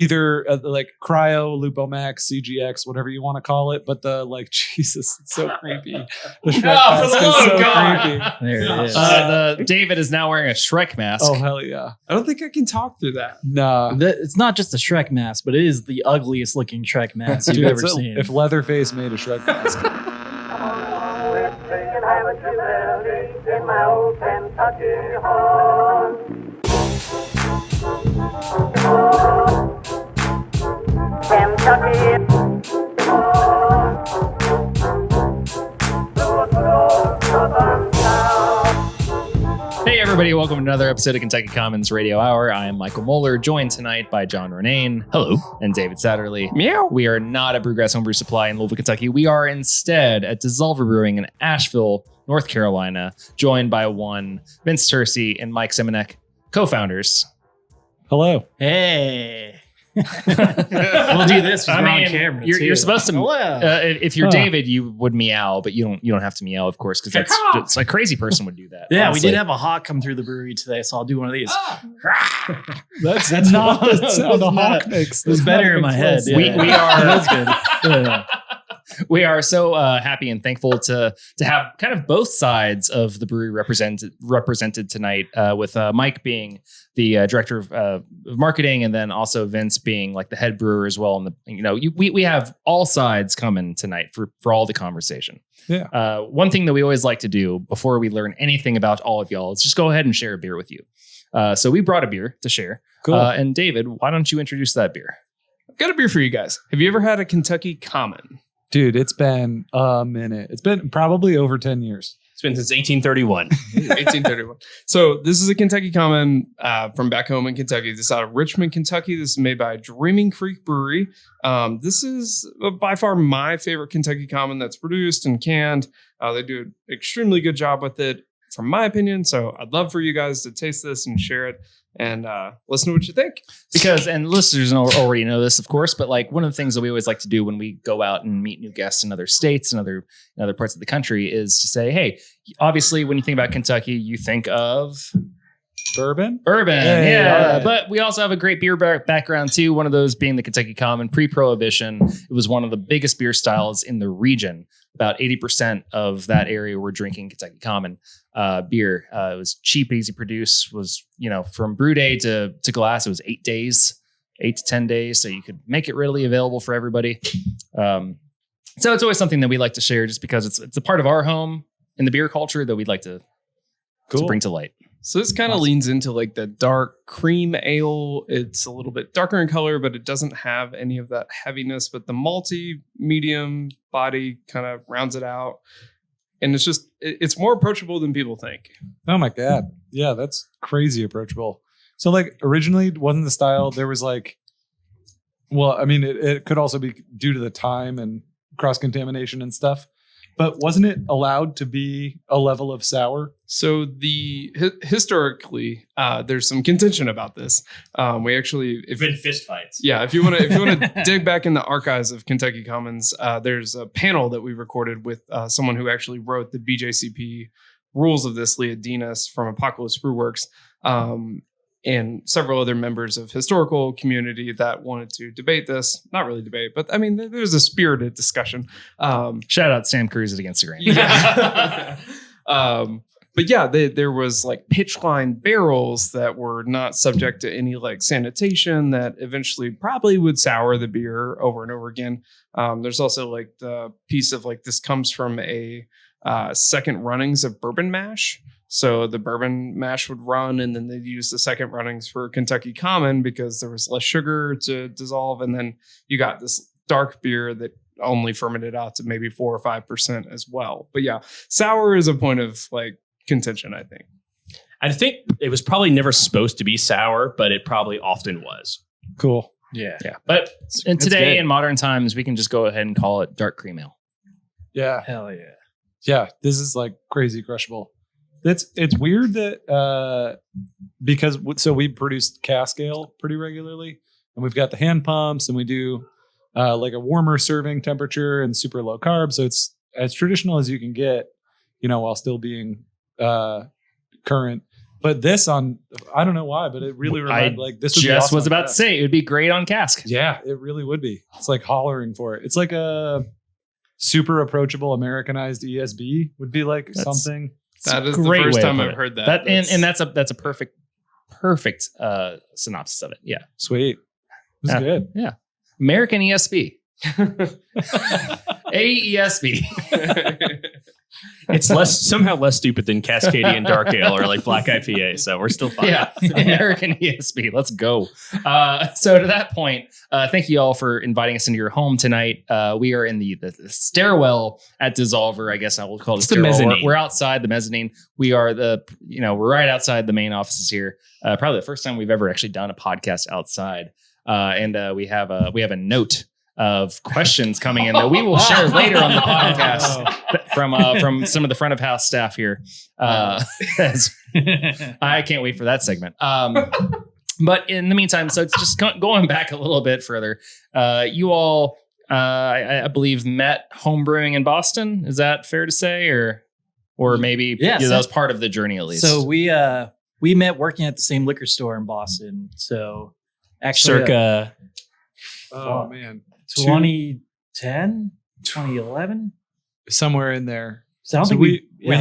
either like Cryo, Lupomax, CGX, whatever you want to call it. But the like, Jesus, it's so creepy. The Shrek mask for the is love so of God. creepy. There it is. David is now wearing a Shrek mask. Oh, hell yeah. I don't think I can talk through that. Nah. It's not just a Shrek mask, but it is the ugliest looking Shrek mask you've ever seen. If Leatherface made a Shrek mask. In my old Kentucky home. Kentucky. Hey everybody, welcome to another episode of Kentucky Commons Radio Hour. I am Michael Moeller, joined tonight by John Renane. Hello. And David Satterley. Meow. We are not at Brewgrass Homebrew Supply in Louisville, Kentucky. We are instead at DSSOLVR Brewing in Asheville, North Carolina, joined by one Vince Tursi and Mike Semenec, co-founders. Hello. Hey. We'll do this with on camera. You're supposed to. Hello. If you're David, you would meow, but you don't have to meow, of course, because that's just a crazy person would do that. Yeah, honestly. we did have a hawk come through the brewery today, so I'll do one of these. That's not the sound a hawk makes. It's better in my head. We are. That's good. Yeah. We are so happy and thankful to have kind of both sides of the brewery represented tonight, with Mike being the director of marketing, and then also Vince being like the head brewer as well. And we have all sides coming tonight for all the conversation. Yeah. One thing that we always like to do before we learn anything about all of y'all is just go ahead and share a beer with you. So we brought a beer to share. Cool. And David, why don't you introduce that beer? I've got a beer for you guys. Have you ever had a Kentucky Common? Dude, it's been a minute. It's been probably over 10 years. It's been since 1831. 1831. So this is a Kentucky Common from back home in Kentucky. This is out of Richmond, Kentucky. This is made by Dreaming Creek Brewery. This is by far my favorite Kentucky Common that's produced and canned. They do an extremely good job with it, from my opinion. So I'd love for you guys to taste this and share it and listen to what you think. Because, and listeners already know this, of course, but like one of the things that we always like to do when we go out and meet new guests in other states and other parts of the country is to say, hey, obviously when you think about Kentucky, you think of Bourbon? Yeah. But we also have a great beer background too. One of those being the Kentucky Common pre-Prohibition. It was one of the biggest beer styles in the region. About 80% of that area were drinking Kentucky Common beer. It was cheap, easy produce. Was from brew day to glass. It was 8 days, 8 to 10 days, so you could make it readily available for everybody. So it's always something that we like to share, just because it's a part of our home in the beer culture that we'd like to bring to light. So this kind of leans into like the dark cream ale. It's a little bit darker in color, but it doesn't have any of that heaviness. But the malty medium body kind of rounds it out. And it's more approachable than people think. Oh my God. Yeah, that's crazy approachable. So like originally wasn't the style, there was like, well, I mean, it could also be due to the time and cross-contamination and stuff. But wasn't it allowed to be a level of sour? So historically, there's some contention about this. We actually, been fist fights. Yeah, if you want to dig back in the archives of Kentucky Commons, there's a panel that we recorded with someone who actually wrote the BJCP rules of this, Leah Dinas from Apocalypse Brewworks, and several other members of historical community that wanted to debate this. Not really debate, but I mean, there's a spirited discussion. Shout out Sam Cruz at Instagram. Yeah. But yeah, there was like pitch line barrels that were not subject to any like sanitation that eventually probably would sour the beer over and over again. There's also like the piece of like this comes from a second runnings of bourbon mash. So the bourbon mash would run, and then they'd use the second runnings for Kentucky Common because there was less sugar to dissolve. And then you got this dark beer that only fermented out to maybe 4 or 5% as well. But yeah, sour is a point of like contention, I think. I think it was probably never supposed to be sour, but it probably often was. Cool. Yeah. But today in modern times, we can just go ahead and call it dark cream ale. Yeah. Hell yeah. Yeah. This is like crazy crushable. It's weird that because we produce cask ale pretty regularly, and we've got the hand pumps, and we do like a warmer serving temperature and super low carb. So it's as traditional as you can get, while still being current. But this on, I don't know why, but it really reminded like this would be Just awesome was on about to cask. say it would be great on cask. Yeah, it really would be. It's like hollering for it. It's like a super approachable Americanized ESB would be like That's- something. That is Great the first way to time put I've it. heard that. And that's a perfect synopsis of it. Yeah. Sweet. It's Yeah. good. American ESB. AESB. It's somehow less stupid than Cascadian Dark Ale or like Black IPA, so we're still fine. Yeah, American ESB. Let's go. So to that point, thank you all for inviting us into your home tonight. We are in the stairwell at DSSOLVR. I guess I will call it It's a the stairwell. mezzanine. We're outside the mezzanine. We are we're right outside the main offices here. Probably the first time we've ever actually done a podcast outside. And we have a note of questions coming in that we will share later on the podcast from some of the front of house staff here. I can't wait for that segment. But in the meantime, so it's just going back a little bit further. You all, I believe, met homebrewing in Boston. Is that fair to say, or maybe Yeah, that was part of the journey at least? So we met working at the same liquor store in Boston. So actually, Circa Oh man. 2010, 2011. Somewhere in there. So I don't So think we were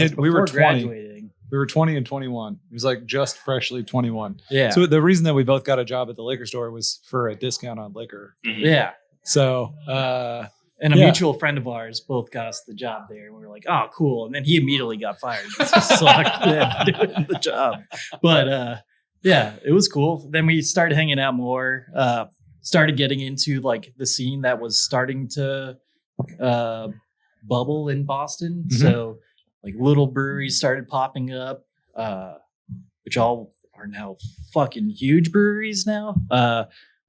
before 20. graduating. We were 20 and 21. It was like just freshly 21. Yeah. So the reason that we both got a job at the liquor store was for a discount on liquor. yeah. So And a Yeah. mutual friend of ours both got us the job there. We were like, oh, cool. And then he immediately got fired. It just sucked doing the job. But yeah, it was cool. Then we started hanging out more, started getting into like the scene that was starting to bubble in Boston. Mhm. So like little breweries started popping up, which all are now fucking huge breweries now.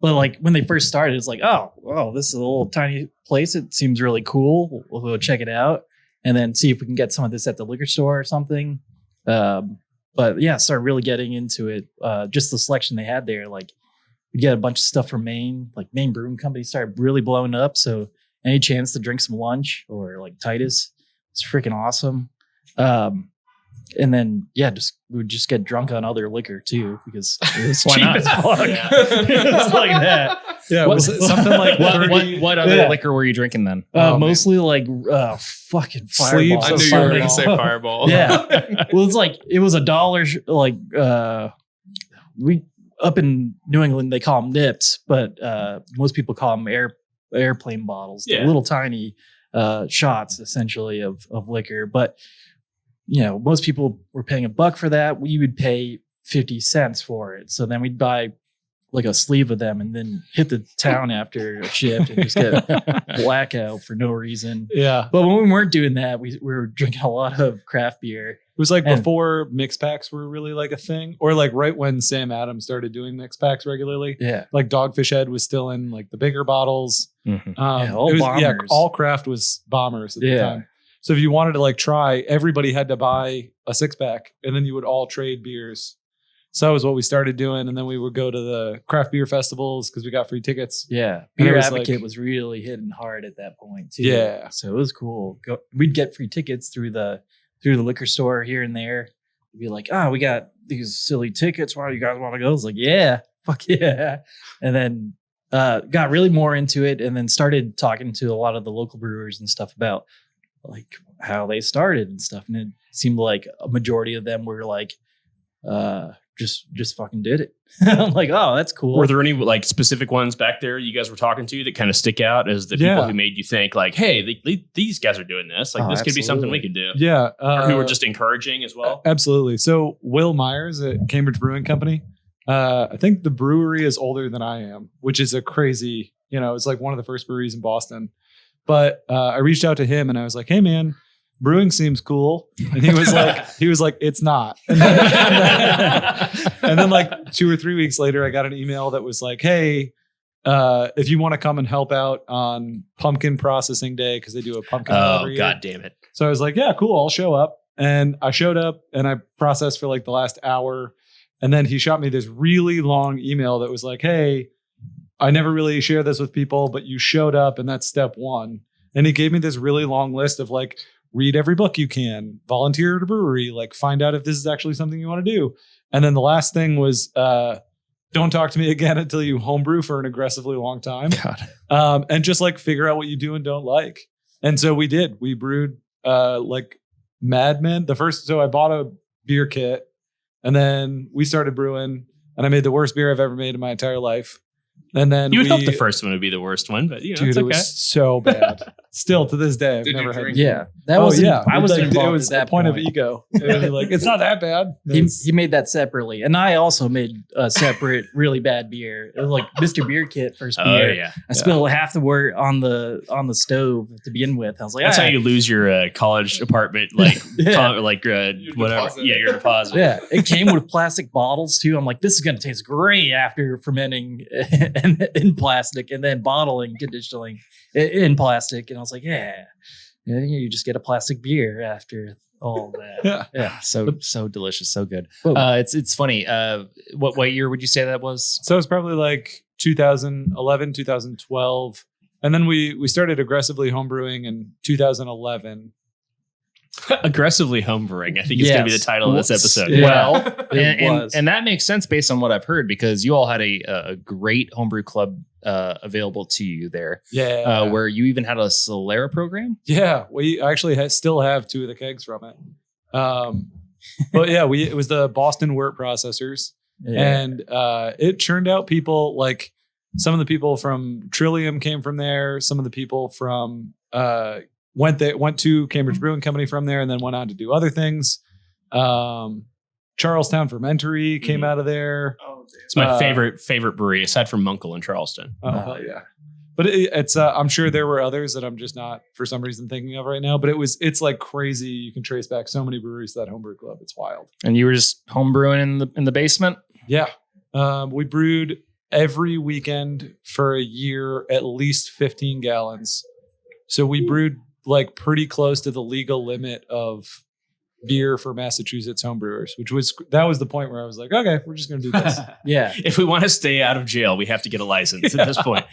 But like when they first started, it's like, oh, well, this is a little tiny place. It seems really cool. We'll go check it out and then see if we can get some of this at the liquor store or something. But yeah, started really getting into it. Just the selection they had there, like we get a bunch of stuff from Maine, like Maine Brewing Company started really blowing up. So any chance to drink some lunch or like Titus, it's freaking awesome. And then we would just get drunk on other liquor too because it was Why cheap not? as fuck. It was like that. yeah, What- was it something like 30? what other Yeah. liquor were you drinking then? Oh, man. Mostly like fucking Sleeves Fireball. I of knew you were going to Fireball. say Fireball. Yeah. Well, it's like it was $1. We up in New England they call them nips, but most people call them airplane bottles. Yeah. The little tiny shots essentially of liquor. But you know, most people were paying $1 for that. We would pay 50 cents for it. So then we'd buy like a sleeve of them and then hit the town after a shift and just get blackout for no reason. Yeah. But when we weren't doing that, we were drinking a lot of craft beer. It was like And- before mix packs were really like a thing, or like right when Sam Adams started doing mix packs regularly. Yeah. Like Dogfish Head was still in like the bigger bottles. Mhm. all it was, bombers. all craft was bombers at the Yeah. time. So if you wanted to like try, everybody had to buy a 6-pack and then you would all trade beers. So that was what we started doing. And then we would go to the craft beer festivals because we got free tickets. Yeah. And it Beer was Advocate like- was really hitting hard at that point too. Yeah. So it was cool. We'd get free tickets through the liquor store here and there. We'd be like, we got these silly tickets. Why do you guys want to go? It's like, yeah, fuck yeah. And then got really more into it and then started talking to a lot of the local brewers and stuff about like how they started and stuff. And it seemed like a majority of them were like, just fucking did it. I'm like, oh, that's cool. Were there any like specific ones back there you guys were talking to that kind of stick out as the people Yeah. who made you think like, hey, these guys are doing this. Like Oh, this could be something we absolutely. could do. Yeah. Or who were just encouraging as well. Absolutely. So Will Myers at Cambridge Brewing Company. I think the brewery is older than I am, which is a crazy, it's like one of the first breweries in Boston. But I reached out to him and I was like, hey man, brewing seems cool. And he was like, it's not. And then like 2 or 3 weeks later, I got an email that was like, hey, if you want to come and help out on pumpkin processing day, because they do a pumpkin Oh, every year. God damn it. So I was like, yeah, cool. I'll show up. And I showed up and I processed for like the last hour. And then he shot me this really long email that was like, hey, I never really share this with people, but you showed up and that's step one. And he gave me this really long list of like, read every book you can, volunteer at a brewery, like find out if this is actually something you want to do. And then the last thing was don't talk to me again until you homebrew for an aggressively long time. God. And just like figure out what you do and don't like. And so we did. We brewed like madmen. So I bought a beer kit and then we started brewing and I made the worst beer I've ever made in my entire life. And then You would hope the first one would be the worst one, but dude, it's it okay. was so bad. Still to this day, I've Did you never had. drink? Yeah, that was. I was like, involved it was at that a point of ego. Like it's not that bad. He made that separately, and I also made a separate, really bad beer. It was like Mr. Beer Kit first Oh beer. yeah, I spilled half the wort on the stove to begin with. I was like, that's how you lose your college apartment, like Yeah. whatever. deposit. Yeah, your deposit. Yeah, it came with plastic bottles too. I'm like, this is gonna taste great after fermenting in plastic and then bottling, conditioning in plastic. And I was like, yeah, you just get a plastic beer after all that. Yeah. So delicious, so good. Whoa. It's funny. What year would you say that was? So it's probably like 2011, 2012. And then we started aggressively homebrewing in 2011. Aggressively homebrewing, I think is going to be the Yes. title of this episode. Yeah. Well, It and, was. and that makes sense based on what I've heard because you all had a great homebrew club available to you there, Yeah. where you even had a Solera program. Yeah. We actually still have 2 of the kegs from it. But yeah, it was the Boston wort processors. Yeah. And it churned out people like some of the people from Trillium came from there. Some of the people from went to Cambridge Brewing Company from there and then went on to do other things. Charlestown Fermentory came out of there. It's my favorite brewery aside from Munkle in Charleston. Oh, hell yeah. But it's I'm sure there were others that I'm just not for some reason thinking of right now. But it's like crazy. You can trace back so many breweries to that homebrew club. It's wild. And you were just homebrewing in the basement. Yeah. We brewed every weekend for a year, at least 15 gallons. So we brewed like pretty close to the legal limit of beer for Massachusetts homebrewers, that was the point where I was like, okay, we're just going to do this. Yeah. If we want to stay out of jail, we have to get a license at this point.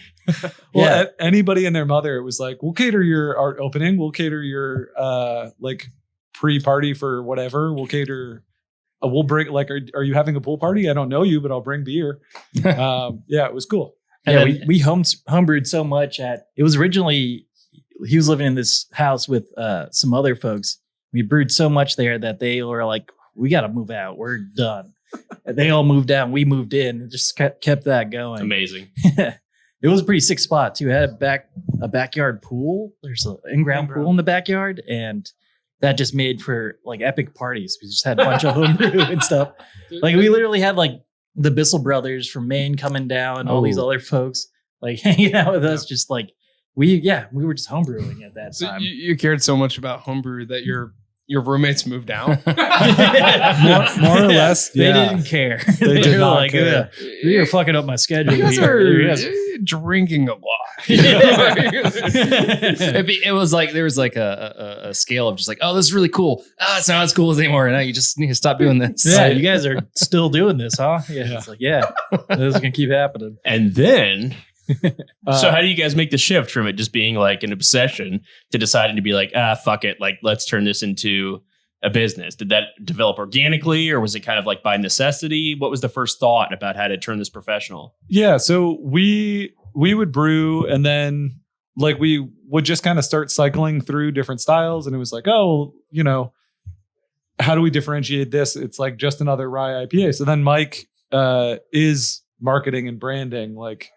Well, anybody and their mother, it was like, we'll cater your art opening. We'll cater your like pre-party for whatever. We'll cater. We'll bring like, are you having a pool party? I don't know you, but I'll bring beer. Yeah, it was cool. Yeah, we homebrewed so much it was originally, he was living in this house with some other folks. We brewed so much there that they were like, we got to move out. We're done. And they all moved out and we moved in and just kept that going. Amazing. It was a pretty sick spot too. It had a backyard pool. There's an in-ground pool in the backyard. And that just made for like epic parties. We just had a bunch of homebrew and stuff. Like we literally had like the Bissell brothers from Maine coming down and all these other folks like hanging out with us. Just like we were just homebrewing at that So time. you cared so much about homebrew that your roommates moved out. More or less. They Yeah. didn't care. They did were not like, care. You're fucking up my schedule. You guys here. are You guys- drinking a lot. It was like there was like a scale of just like, oh, this is really cool. It's not as cool as anymore. Now you just need to stop doing this. Yeah, you guys are still doing this, huh? Yeah. It's like, yeah, this is gonna keep happening. And then, so how do you guys make the shift from it just being like an obsession to deciding to be like, fuck it, like let's turn this into a business? Did that develop organically, or was it kind of like by necessity? What was the first thought about how to turn this professional? Yeah. So we would brew and then like we would just kind of start cycling through different styles. And it was like, oh, how do we differentiate this? It's like just another rye IPA. So then Mike is marketing and branding, like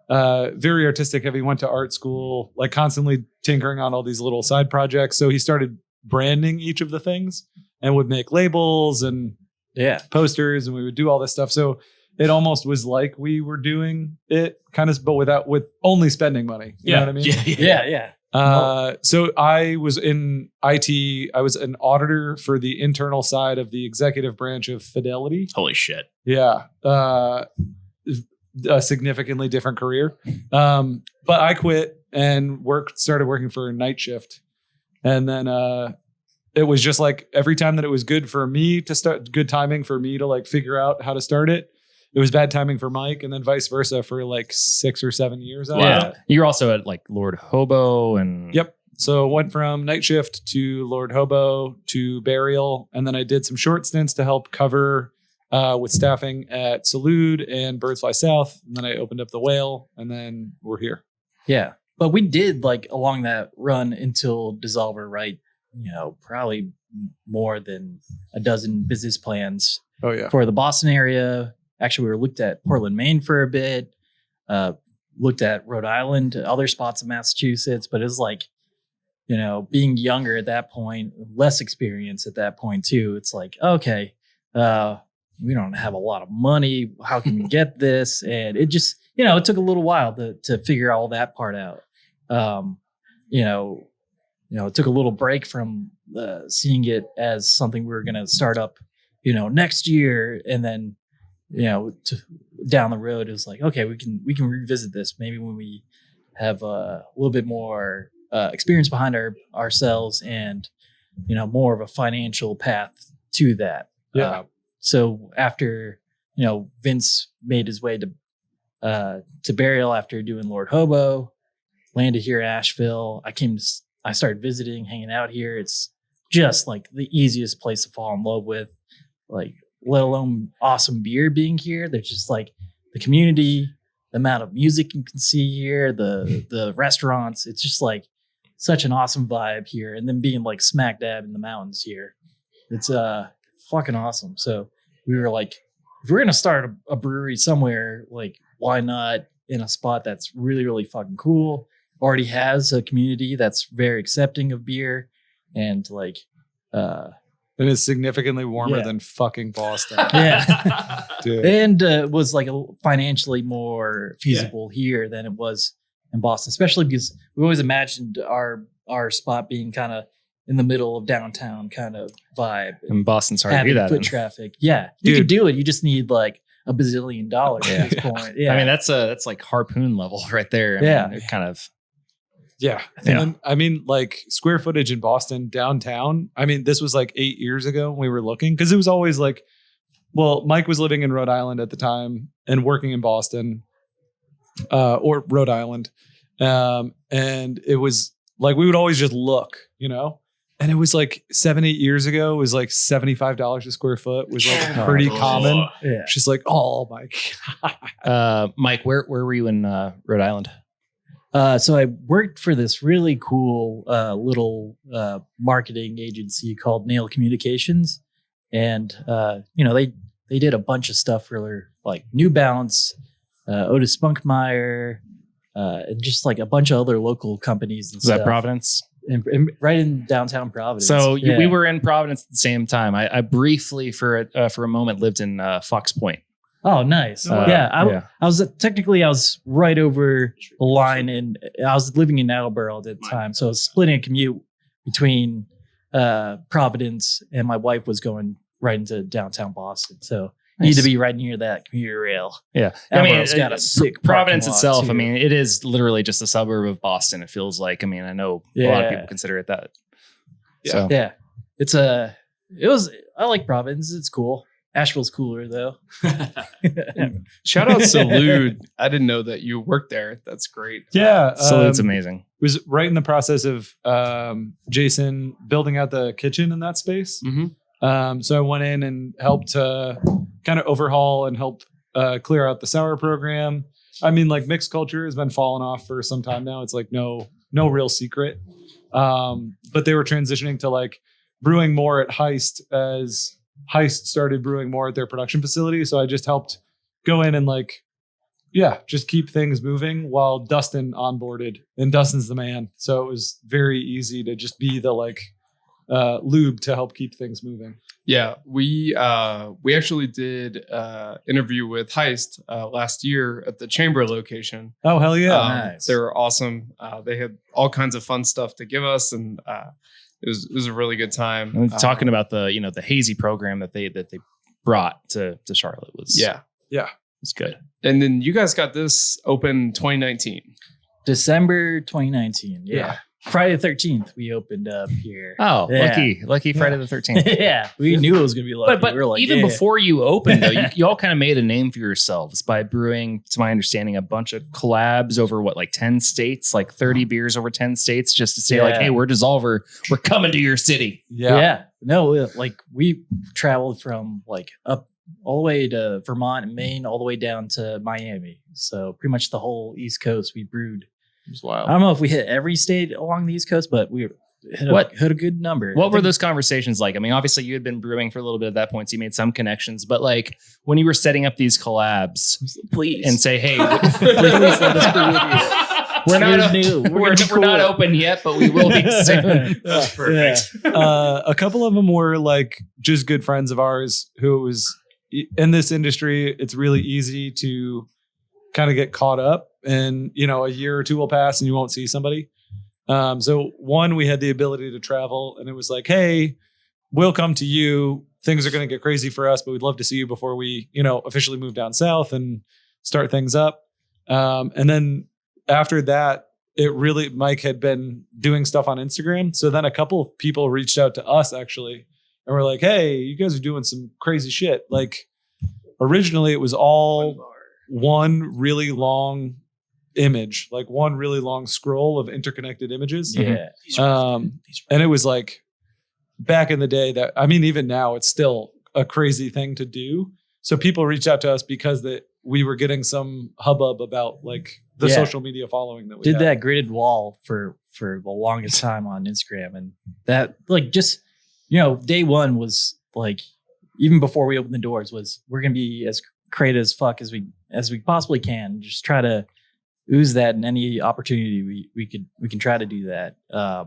very artistic heavy, went to art school, like constantly tinkering on all these little side projects. So he started branding each of the things and would make labels and posters, and we would do all this stuff. So it almost was like we were doing it kind of, but with only spending money. You know what I mean? Yeah. So I was in IT. I was an auditor for the internal side of the executive branch of Fidelity. Holy shit. Yeah. A significantly different career. But I quit and started working for night shift. And then it was just like every time that it was good for me to start, good timing for me to like figure out how to start it. It was bad timing for Mike, and then vice versa for like 6 or 7 years. Wow. You're also at like Lord Hobo and Yep. So went from night shift to Lord Hobo to Burial. And then I did some short stints to help cover with staffing at Salud and Birds Fly South. And then I opened up the Whale, and then we're here. Yeah. But we did like along that run until Dissolver, right? Probably more than a dozen business plans Oh, yeah. for the Boston area. Actually, we looked at Portland, Maine for a bit, looked at Rhode Island, other spots in Massachusetts, but it was like, being younger at that point, less experience at that point too. It's like, okay, we don't have a lot of money. How can we get this? And it just, it took a little while to figure all that part out. It took a little break from seeing it as something we were going to start up, next year. And then, down the road, it was like, okay, we can revisit this maybe when we have a little bit more experience behind ourselves and, more of a financial path to that. Yeah. So after, Vince made his way to Burial after doing Lord Hobo, landed here in Asheville. I started visiting, hanging out here. It's just like the easiest place to fall in love with, like, let alone awesome beer being here. There's just like the community, the amount of music you can see here, the restaurants. It's just like such an awesome vibe here. And then being like smack dab in the mountains here, it's fucking awesome. So we were like, if we're going to start a brewery somewhere, like, why not in a spot that's really, really fucking cool, already has a community that's very accepting of beer, and like, And it's significantly warmer Yeah. than fucking Boston. yeah. Dude. And was like financially more feasible here than it was in Boston, especially because we always imagined our spot being kind of in the middle of downtown kind of vibe. In Boston's hard to do Having that. foot in. traffic. Yeah. You Dude. could do it. You just need like $1 bazillion at this point. Yeah. I mean, that's like harpoon level right there. I Yeah. mean, it kind of. Yeah. Yeah. And I mean, like, square footage in Boston downtown. I mean, this was like 8 years ago when we were looking, because it was always like, well, Mike was living in Rhode Island at the time and working in Boston, or Rhode Island. And it was like, we would always just look, and it was like 7-8 years ago, it was like $75 a square foot was like pretty common. yeah. She's like, oh my God. Mike, where were you in Rhode Island? So I worked for this really cool little marketing agency called Nail Communications, and they did a bunch of stuff for like New Balance, Otis Spunkmeyer, and just like a bunch of other local companies. And Was that stuff. Providence? And right in downtown Providence. So Yeah. we were in Providence at the same time. I briefly, for a moment, lived in Fox Point. Oh, nice. I was technically I was right over the line, and I was living in Attleboro at the time, so I was splitting a commute between Providence, and my wife was going right into downtown Boston. So need to be right near that commuter rail. Yeah, Attleboro's got a sick Providence parking lot, itself. too. I mean, it is literally just a suburb of Boston. It feels like. I mean, I know a lot of Yeah. people consider it that. Yeah. So Yeah, I like Providence. It's cool. Asheville's cooler though. Shout out Salud. I didn't know that you worked there. That's great. Yeah. Salude's amazing. Was right in the process of Jason building out the kitchen in that space. Mm-hmm. So I went in and helped kind of overhaul and help clear out the sour program. I mean, like, mixed culture has been falling off for some time now. It's like no real secret. But they were transitioning to like brewing more at Heist as Heist started brewing more at their production facility. So I just helped go in and like, just keep things moving while Dustin onboarded, and Dustin's the man. So it was very easy to just be the like lube to help keep things moving. Yeah, we actually did interview with Heist last year at the Chamber location. Oh, hell yeah. Nice. They were awesome. They had all kinds of fun stuff to give us, and it was a really good time. And talking about the Hazy program that they brought to Charlotte was was good. And then you guys got this open 2019. December 2019. Yeah. Friday the 13th, we opened up here. Oh, Yeah. lucky Friday the 13th. Yeah, we knew it was going to be lucky. But we were like, even yeah. before you opened, though, you all kind of made a name for yourselves by brewing, to my understanding, a bunch of collabs over 10 states, like 30 beers over 10 states, just to say like, Yeah. hey, we're Dissolver, we're coming to your city. Yeah. No, like we traveled from like up all the way to Vermont and Maine, all the way down to Miami. So pretty much the whole East Coast we brewed. It was wild. I don't know if we hit every state along the East Coast, but we hit a good number. What were those conversations like? I mean, obviously you had been brewing for a little bit at that point, so you made some connections, but like when you were setting up these collabs, please and say, hey, please let us brew with you. we're not new. we're not open yet, but we will be soon. That's perfect. A couple of them were like just good friends of ours who was in this industry. It's really easy to kind of get caught up, and a year or two will pass and you won't see somebody. So one, we had the ability to travel, and it was like, hey, we'll come to you. Things are going to get crazy for us, but we'd love to see you before we, officially move down south and start things up. And then after that, Mike had been doing stuff on Instagram. So then a couple of people reached out to us actually, and we're like, hey, you guys are doing some crazy shit. Like originally it was all one really long image, like one really long scroll of interconnected images. Yeah. And it was like back in the day that, I mean, even now it's still a crazy thing to do. So people reached out to us because we were getting some hubbub about like the social media following that we did had. that gridded wall for the longest time on Instagram. And that like, just, day one was like, even before we opened the doors was we're going to be as creative as fuck as we possibly can. Just try to ooze that in any opportunity we can try to do that. God,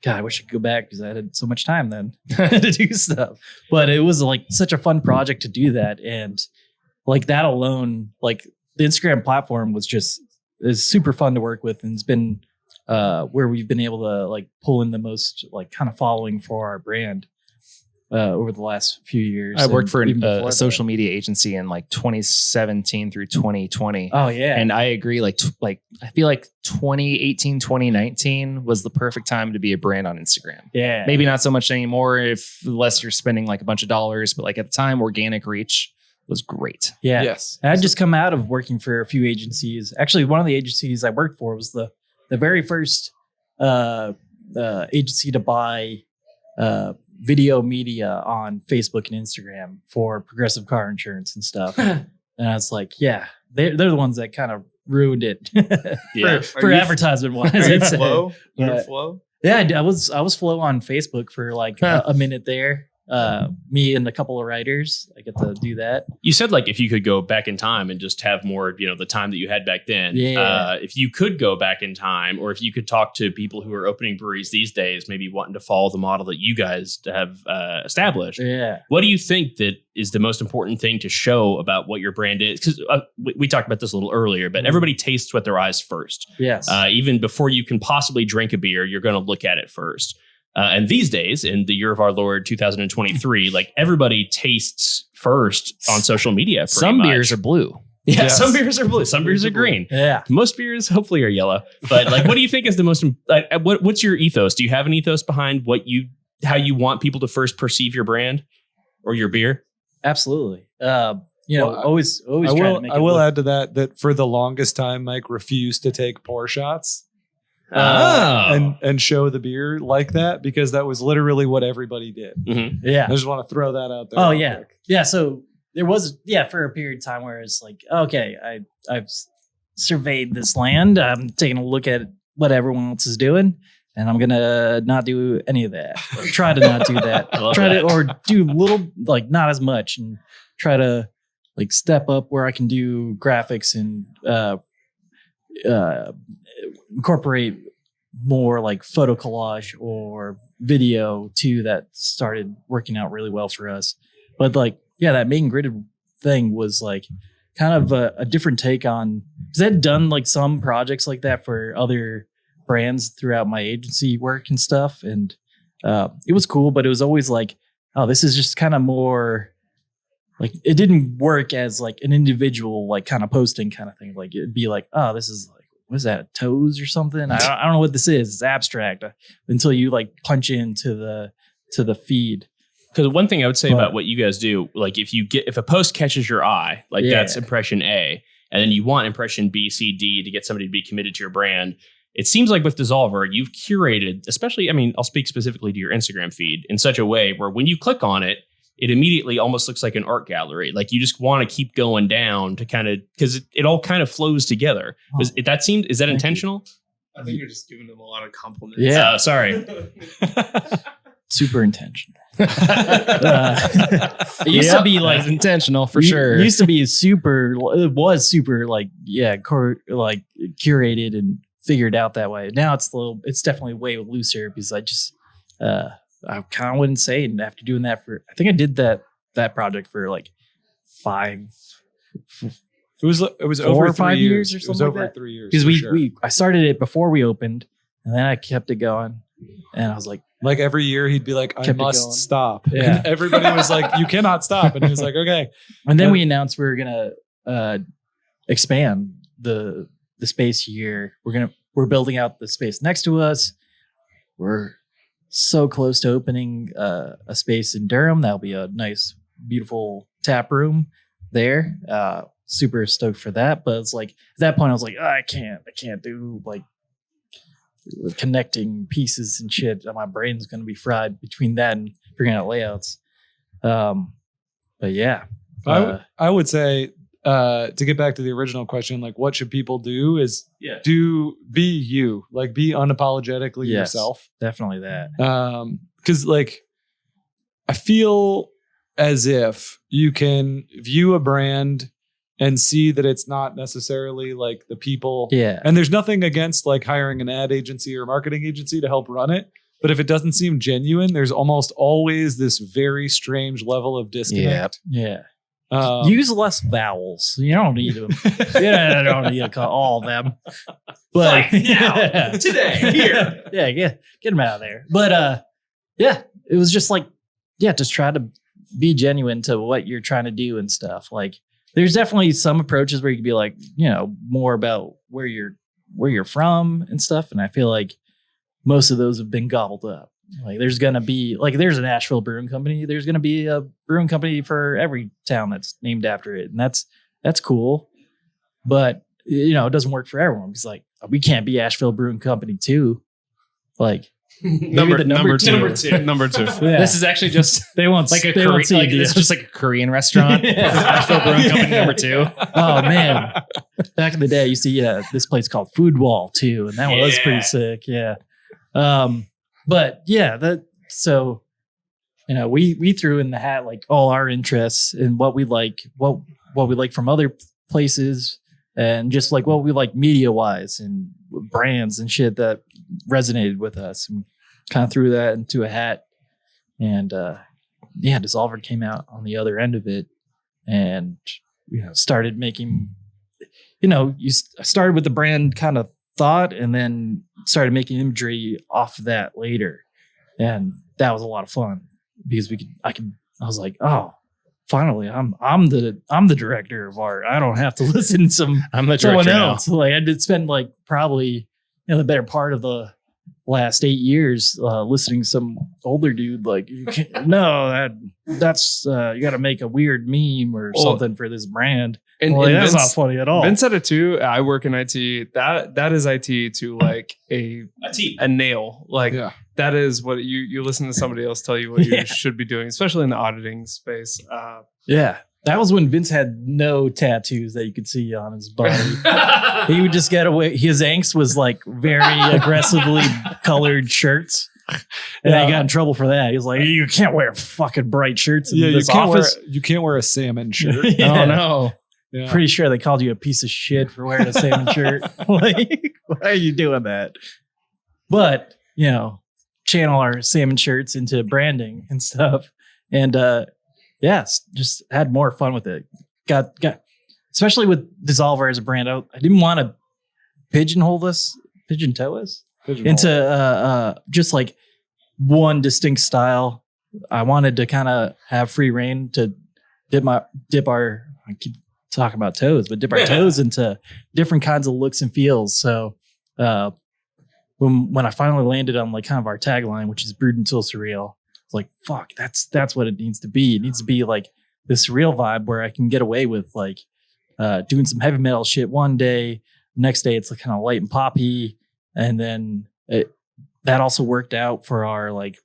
I wish I could go back because I had so much time then to do stuff. But it was like such a fun project to do that, and like that alone, like the Instagram platform is super fun to work with, and it's been where we've been able to like pull in the most like kind of following for our brand. Over the last few years. I worked for a social media agency in like 2017 through 2020. Oh yeah. And I agree. Like I feel like 2018, 2019 was the perfect time to be a brand on Instagram. Yeah. Maybe not so much anymore unless you're spending like a bunch of dollars, but like at the time, organic reach was great. Yeah. Yes. And I'd just come out of working for a few agencies. Actually, one of the agencies I worked for was the very first agency to buy video media on Facebook and Instagram for Progressive Car Insurance and stuff. And I was like, yeah, they're the ones that kind of ruined it for advertisement wise. Flow? Yeah. Flow? Yeah, I was Flow on Facebook for like a minute there. Me and a couple of writers, I get to do that. You said like if you could go back in time and just have more, the time that you had back then. Yeah. If you could go back in time, or if you could talk to people who are opening breweries these days, maybe wanting to follow the model that you guys have established. Yeah. What do you think that is the most important thing to show about what your brand is? Because we talked about this a little earlier, but everybody tastes with their eyes first. Yes. Even before you can possibly drink a beer, you're going to look at it first. And these days, in the year of our Lord 2023, like everybody tastes first on social media. Some beers are blue. Yeah, Yes. some beers are blue. Some beers are green. Yeah. Most beers, hopefully, are yellow. But like, what do you think is the most? What's your ethos? Do you have an ethos behind how you want people to first perceive your brand or your beer? Absolutely. Always. I will add to that for the longest time, Mike refused to take pour shots. And show the beer like that, because that was literally what everybody did. Mm-hmm. Yeah. I just want to throw that out there. Oh yeah. Quick. Yeah. So there was, for a period of time where it's like, okay, I've surveyed this land. I'm taking a look at what everyone else is doing, and I'm going to not do any of that, or try to not do that. Or do little, like not as much, and try to like step up where I can do graphics and, incorporate more like photo collage or video too. That started working out really well for us. But like, that main gridded thing was like kind of a different take on, because I'd done like some projects like that for other brands throughout my agency work and stuff. And it was cool, but it was always like, oh, this is just kind of more like, it didn't work as like an individual, like kind of posting kind of thing. Like it'd be like, oh, this is like, what is that, toes or something? I don't know what this is. It's abstract until you like punch into the feed. Because one thing I would say about what you guys do, like if a post catches your eye, like that's impression A, and then you want impression B, C, D to get somebody to be committed to your brand. It seems like with DSSOLVR, you've curated, especially, I'll speak specifically to your Instagram feed in such a way where when you click on it, it immediately almost looks like an art gallery. Like you just want to keep going down to kind of, because it all kind of flows together. Is that intentional? I think you're just giving them a lot of compliments. Yeah. Sorry. Super intentional. It used to be like That's intentional for It sure. used to be super. It was super like curated and figured out that way. Now it's definitely way looser because I kind of went insane after doing that for. I think I did that project for like 5. It was 4 over or 5 3 years. years or It was something over like that. 3 years Because for sure. I started it before we opened, and then I kept it going, and I was like, Like every year he'd be like, I Kept it must going. stop. Yeah. And everybody was like, you cannot stop. And he was like, okay. and then we announced we were gonna expand the space here. We're building out the space next to us. We're so close to opening a space in Durham. That'll be a nice, beautiful tap room there. Super stoked for that. But it's like at that point I was like, I can't do like connecting pieces and shit. My brain's gonna be fried between that and figuring out layouts. But yeah. I would say to get back to the original question, like what should people do is be you, like be unapologetically Yes. yourself. Definitely that. Because like I feel as if you can view a brand and see that it's not necessarily like the people. Yeah. And there's nothing against like hiring an ad agency or marketing agency to help run it. But if it doesn't seem genuine, there's almost always this very strange level of disconnect. Yeah. Use Use less vowels. You don't need them. I don't need to call all of them. But Fight now, today, here. Yeah, get them out of there. But yeah, it was just like, just try to be genuine to what you're trying to do and stuff. Like, there's definitely some approaches where you can be like, more about where you're from and stuff. And I feel like most of those have been gobbled up. Like there's going to be like, there's an Asheville brewing company. There's going to be a brewing company for every town that's named after it. And that's cool. But it doesn't work for everyone. It's like, we can't be Asheville Brewing Company too. Like Number two. Yeah. This is actually just they won't like a they won't Korean, see like, it, it's dude. just like a Korean restaurant. Yeah. Asheville Brewing Company number 2. Oh man, back in the day, I used to this place called Food Wall too, and that was pretty sick. Yeah, but yeah, so we threw in the hat like all our interests and what we like, what we like from other places, and just like what we like media wise and brands and shit that resonated with us, and kind of threw that into a hat, and Dissolver came out on the other end of it, and started making, started with the brand kind of thought, and then started making imagery off of that later, and that was a lot of fun because I was like, oh, finally, I'm the director of art. I don't have to listen to I'm the someone director now. else. Like I did spend like probably the better part of the last 8 years listening to some older dude like, you can't, no, that's you got to make a weird meme or something for this brand. And, Like, and that's Vince, not funny at all. Vince said it too. I work in IT. That is IT to like a nail. Like Yeah. that is what you listen to somebody else tell you what you Yeah. should be doing, especially in the auditing space. Yeah. That was when Vince had no tattoos that you could see on his body. He would just get away. His angst was like very aggressively colored shirts. And he got in trouble for that. He was like, you can't wear fucking bright shirts in this office. You can't wear a salmon shirt. Yeah. Oh no. Yeah. Pretty sure they called you a piece of shit for wearing a salmon shirt. Like, why are you doing that? But, channel our salmon shirts into branding and stuff. And just had more fun with it. Got especially with Dissolver as a brand. I didn't want to pigeontoe us into just like one distinct style. I wanted to kind of have free reign to dip our I keep talking about toes, but dip our toes into different kinds of looks and feels. So when I finally landed on like kind of our tagline, which is brewed until surreal, it's like, fuck, that's what it needs to be. It needs to be like this surreal vibe where I can get away with like doing some heavy metal shit one day. Next day it's like kind of light and poppy. And then that also worked out for our like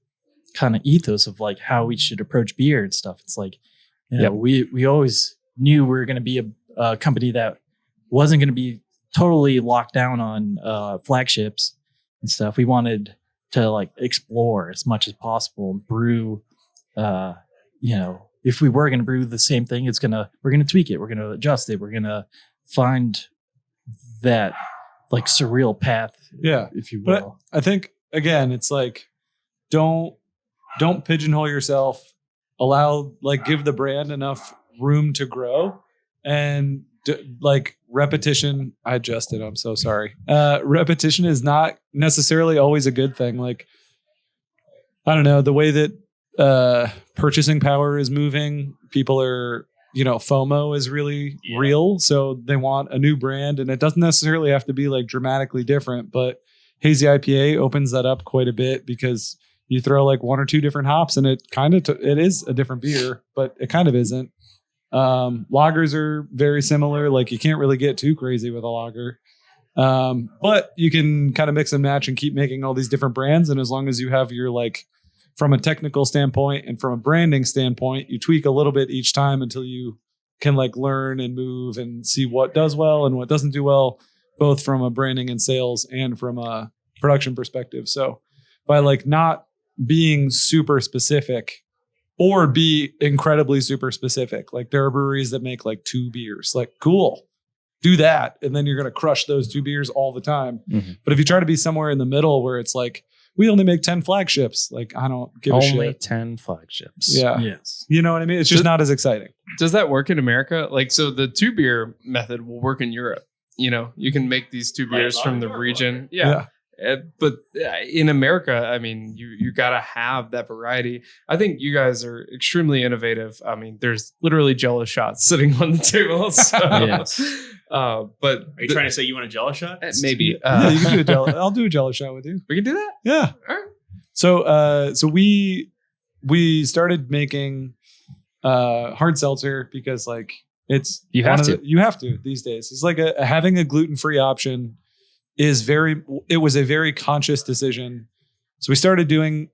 kind of ethos of like how we should approach beer and stuff. It's like, you know, Yep. we always knew we were going to be a company that wasn't going to be totally locked down on flagships and stuff. We wanted to like explore as much as possible and brew, you know, if we were going to brew the same thing, we're going to tweak it. We're going to adjust it. We're going to find that like surreal path. Yeah. If you But will. I think again, it's like don't pigeonhole yourself. Give the brand enough room to grow, and like repetition. I adjusted. I'm so sorry. Repetition is not necessarily always a good thing. Like, I don't know, the way that purchasing power is moving, people are, you know, FOMO is really real. So they want a new brand, and it doesn't necessarily have to be like dramatically different, but Hazy IPA opens that up quite a bit because you throw like one or two different hops and it kind of, it is a different beer, but it kind of isn't. Lagers are very similar. Like you can't really get too crazy with a lager. But you can kind of mix and match and keep making all these different brands. And as long as you have your, like, from a technical standpoint and from a branding standpoint, you tweak a little bit each time until you can like learn and move and see what does well and what doesn't do well, both from a branding and sales and from a production perspective. So by like not being super specific or be incredibly super specific, like there are breweries that make like 2 beers, like cool, do that. And then you're going to crush those 2 beers all the time. Mm-hmm. But if you try to be somewhere in the middle where it's like, we only make 10 flagships, like I don't give a Only shit. 10 flagships. Yeah. Yes. You know what I mean? It's just not as exciting. Does that work in America? Like, so the 2 beer method will work in Europe. You know, you can make these 2 beers from the region. Yeah. But in America, I mean, you got to have that variety. I think you guys are extremely innovative. I mean, there's literally Jello shots sitting on the table. So, Yes. but Are you trying to say you want a Jello shot? maybe Yeah, you can do a Jello. I'll do a Jello shot with you. we can do that. Yeah. All right. So we started making hard seltzer because like it's You one have of to. you have to these days. It's like having a gluten-free option it was a very conscious decision. So we started doing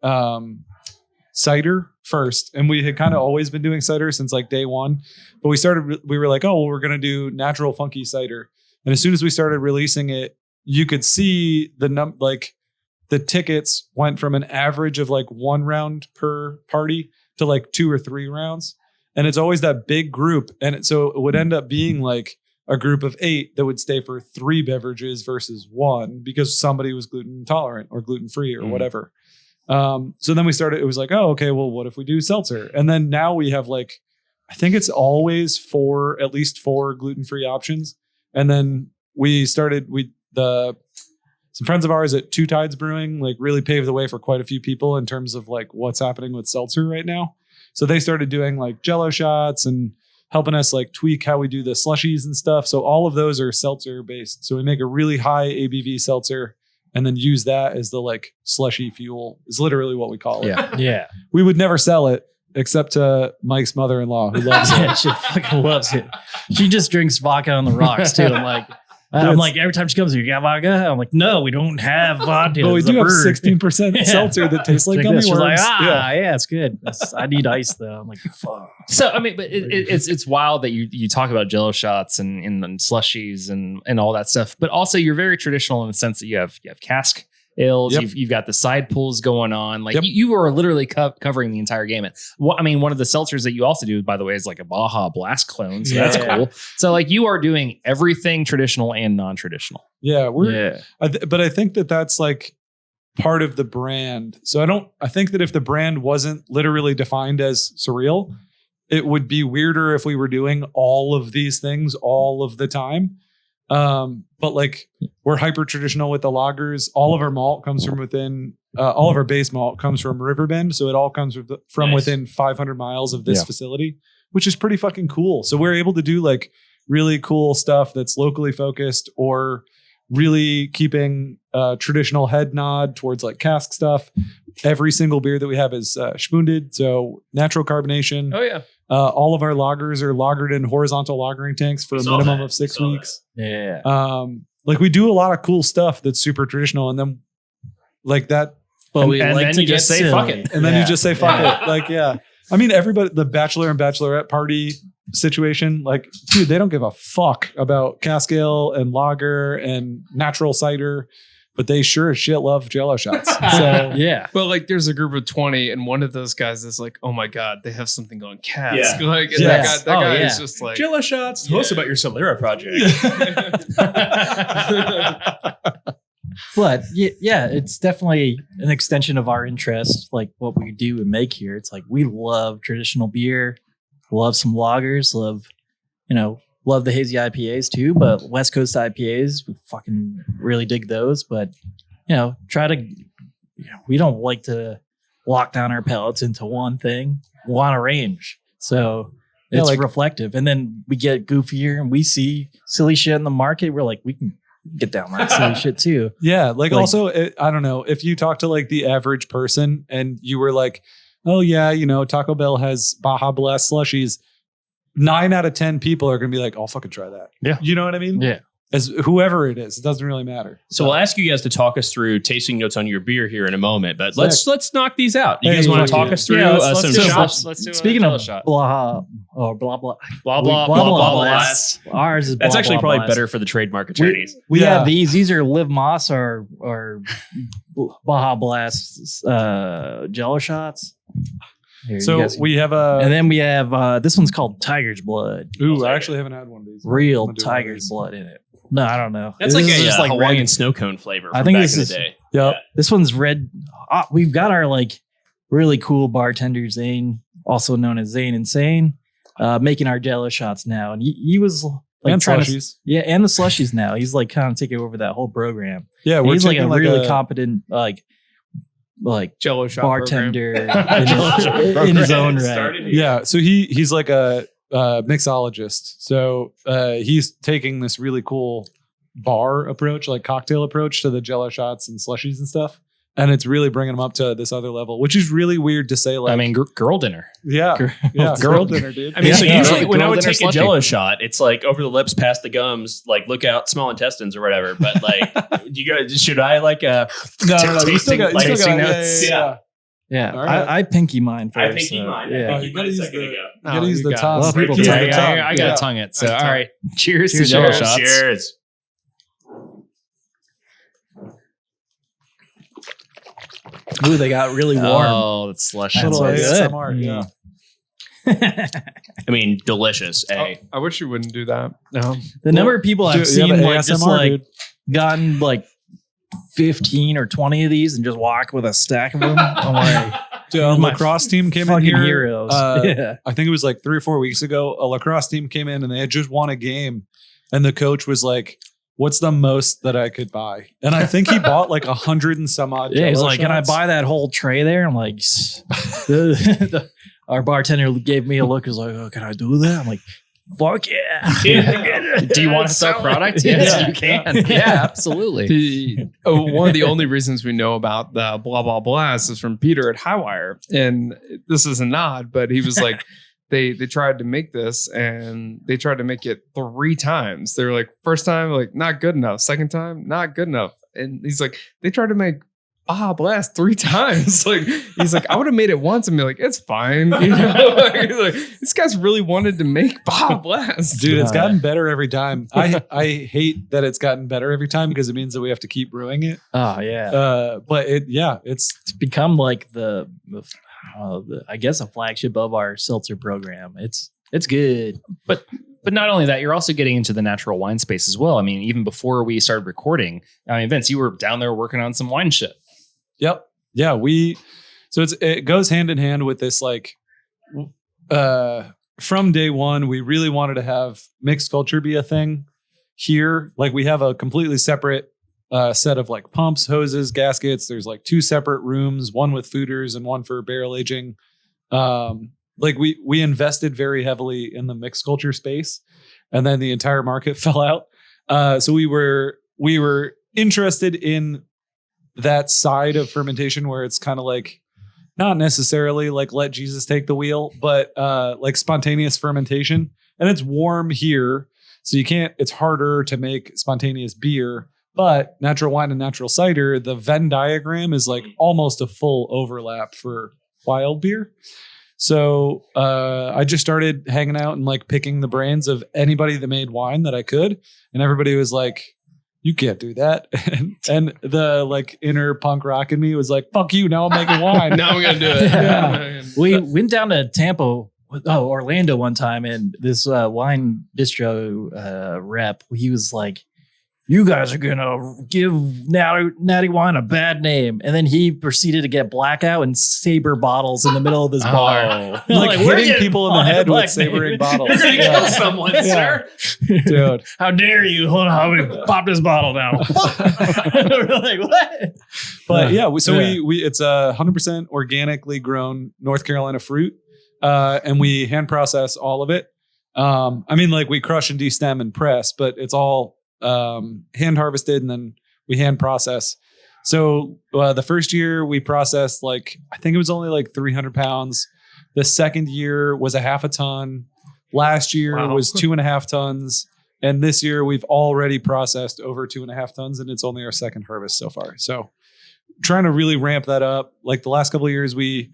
cider first, and we had kind of always been doing cider since like day one, but we were like, oh, well, we're going to do natural funky cider. And as soon as we started releasing it, you could see the tickets went from an average of like 1 round per party to like 2 or 3 rounds. And it's always that big group. And so it would end up being like a group of 8 that would stay for 3 beverages versus 1 because somebody was gluten intolerant or gluten free or whatever. So then it was like, oh, okay, well, what if we do seltzer? And then now we have like, I think it's always at least 4 gluten-free options. And then some friends of ours at Two Tides Brewing, like really paved the way for quite a few people in terms of like what's happening with seltzer right now. So they started doing like Jello shots and helping us like tweak how we do the slushies and stuff. So all of those are seltzer based. So we make a really high ABV seltzer and then use that as the like slushy fuel is literally what we call it. Yeah. Yeah. We would never sell it except to Mike's mother-in-law who loves it. Yeah, she fucking loves it. She just drinks vodka on the rocks too. I'm like, every time she comes here, you got vodka? I'm like, no, we don't have vodka. But we It's do a have brewery. 16% Yeah. seltzer that tastes like gummy this. She's worms. like, Yeah. yeah, it's good. I need ice though. I'm like, fuck. So I mean, but it's wild that you talk about Jello shots and slushies and all that stuff, but also you're very traditional in the sense that you have cask ales, Yep. you've got the side pulls going on, like Yep. you are literally covering the entire gamut. I mean, one of the seltzers that you also do, by the way, is like a Baja Blast clone, so that's Yeah. cool. So like you are doing everything traditional and non-traditional. Yeah, Yeah. but I think that that's like part of the brand. So I think that if the brand wasn't literally defined as surreal, it would be weirder if we were doing all of these things all of the time. But like we're hyper traditional with the lagers. All of our malt comes from within, all of our base malt comes from Riverbend. So it all comes from Nice. within 500 miles of this Yeah. facility, which is pretty fucking cool. So we're able to do like really cool stuff that's locally focused or really keeping traditional head nod towards like cask stuff. Every single beer that we have is spoonded, so natural carbonation. Oh yeah. All of our lagers are lagered in horizontal lagering tanks for a Saw minimum that. of 6 Saw that. weeks. Yeah. Like we do a lot of cool stuff that's super traditional, and then like that But we and like then to you just get say, fuck silly. it. And then you just say, fuck it. Like, yeah. I mean, everybody, the bachelor and bachelorette party situation, like, dude, they don't give a fuck about cask ale and lager and natural cider, but they sure as shit love Jello shots. So, Yeah. But like, there's a group of 20, and one of those guys is like, "Oh my god, they have something going cask." Yeah. Like, and Yes. that guy Oh, is yeah. just like, Jello shots. Tell us about your Solera project. But yeah, it's definitely an extension of our interest, like what we do and make here. It's like we love traditional beer, love some lagers, love the hazy IPAs too. But West Coast IPAs, we fucking really dig those. But we don't like to lock down our palates into one thing. We want a range, so it's reflective. And then we get goofier and we see silly shit in the market. We're like, we can get down that silly shit too. yeah. Like also, I don't know if you talk to like the average person and you were like, oh yeah, Taco Bell has Baja Blast slushies. 9 out of 10 people are going to be like, I'll fucking try that. Yeah. You know what I mean? Yeah. As whoever it is, it doesn't really matter. So we'll ask you guys to talk us through tasting notes on your beer here in a moment, but let's knock these out. You guys want to talk us through let's some do shots? Let's do Speaking a of shot. blah Blah blah blah blah blah. blast. Ours is That's blah, actually blah, probably blast. better for the trademark attorneys. We Yeah. have these. These are Live Moss or Baja Blast Jello shots. Here, you So guys- we have and then we have this one's called Tiger's Blood. ooh, I actually haven't had one of these. Real I'm gonna do one of tiger's these. blood in it. No, I don't know. That's This like is a just Hawaiian red. snow cone flavor from I think back this in is- the day. Yep. This one's red. We've got our like really cool bartender Zane, also known as Zane Insane, making our Jello shots now, and he was like And trying slushies. and the slushies now. He's like kind of taking over that whole program. Yeah, And we're he's like taking a really competent like Jello shot bartender program. in his own right. Started here. Yeah, so he's like a mixologist. So he's taking this really cool bar approach, like cocktail approach to the Jello shots and slushies and stuff, and it's really bringing them up to this other level, which is really weird to say. Like, I mean, girl dinner. yeah, girl dinner, dude. I mean, Yeah. so Yeah. usually when I Girl would dinner take a slushy. Jello shot, it's like over the lips, past the gums, like look out, small intestines or whatever. But like, do you guys? Should I like no. You still got, like, you still got notes? yeah. Yeah, All right. I pinky mine first. I think you mine. Yeah. You gotta use the, you Oh, gotta use you the got it. tongue. A lot of people Use do. the tongue. I got Yeah. to tongue it. So, Tongue. all right. Cheers to Cheers, Jello Jello. shots. Cheers. Ooh, they got really warm. Oh, that's slush. That's Little so good. ASMR, yeah. I mean, delicious. Oh, I wish you wouldn't do that. No. The number of people I've Dude, seen yeah, the like just ASMR, like dude. gotten like 15 or 20 of these and just walk with a stack of them. I'm like, Dude, my lacrosse team came in fucking here. heroes. Yeah. I think it was like 3 or 4 weeks ago. A lacrosse team came in and they had just won a game, and the coach was like, "What's the most that I could buy?" And I think he bought like 100 and some odd. Yeah, he's Jello like, "Can I shots. buy that whole tray there?" I'm like, our bartender gave me a look. He's like, "Oh, can I do that?" I'm like, "Fuck yeah!" Do you want to sell product? Yes, Yeah. you can. Yeah, absolutely. One of the only reasons we know about the blah blah blast is from Peter at Highwire, and this is a nod, but he was like, they tried to make this and they tried to make it 3 times. They were like, first time like not good enough, second time not good enough, and he's like, they tried to make Baja Blast 3 times. Like he's like, I would have made it once and be like, it's fine. You know, like, this guy's really wanted to make Baja Blast, Dude, it's gotten better every time. I hate that it's gotten better every time because it means that we have to keep brewing it. Oh yeah, But it's become like the I guess a flagship of our seltzer program. It's good. But not only that, you're also getting into the natural wine space as well. I mean, even before we started recording, I mean, Vince, you were down there working on some wine shit. Yep. Yeah. So it goes hand in hand with this, like, from day one, we really wanted to have mixed culture be a thing here. Like we have a completely separate set of like pumps, hoses, gaskets. There's like 2 separate rooms, one with fooders and one for barrel aging. Like we invested very heavily in the mixed culture space, and then the entire market fell out. So we were interested in that side of fermentation where it's kind of like not necessarily like let Jesus take the wheel, but like spontaneous fermentation. And it's warm here, so it's harder to make spontaneous beer, But natural wine and natural cider, the Venn diagram is like almost a full overlap for wild beer. So I just started hanging out and like picking the brains of anybody that made wine that I could. And everybody was like, you can't do that. And the like inner punk rock in me was like, fuck you. Now I'm making wine. Now I'm going to do it. Yeah. We went down to Orlando one time, and this wine distro rep, he was like, you guys are going to give Natty Wine a bad name. And then he proceeded to get blackout and saber bottles in the middle of this bar. Like we're hitting getting people in the head with sabering bottles. You're going to kill someone, sir. Dude. How dare you? Hold on, let me pop this bottle now. We're like, what? But yeah, we it's 100% organically grown North Carolina fruit. And we hand process all of it. I mean, like we crush and destem and press, but it's all hand harvested and then we hand process. So the first year we processed like, I think it was only like 300 pounds. The second year was a half a ton. Last year was 2.5 tons. And this year we've already processed over 2.5 tons, and it's only our second harvest so far. So trying to really ramp that up. Like the last couple of years, we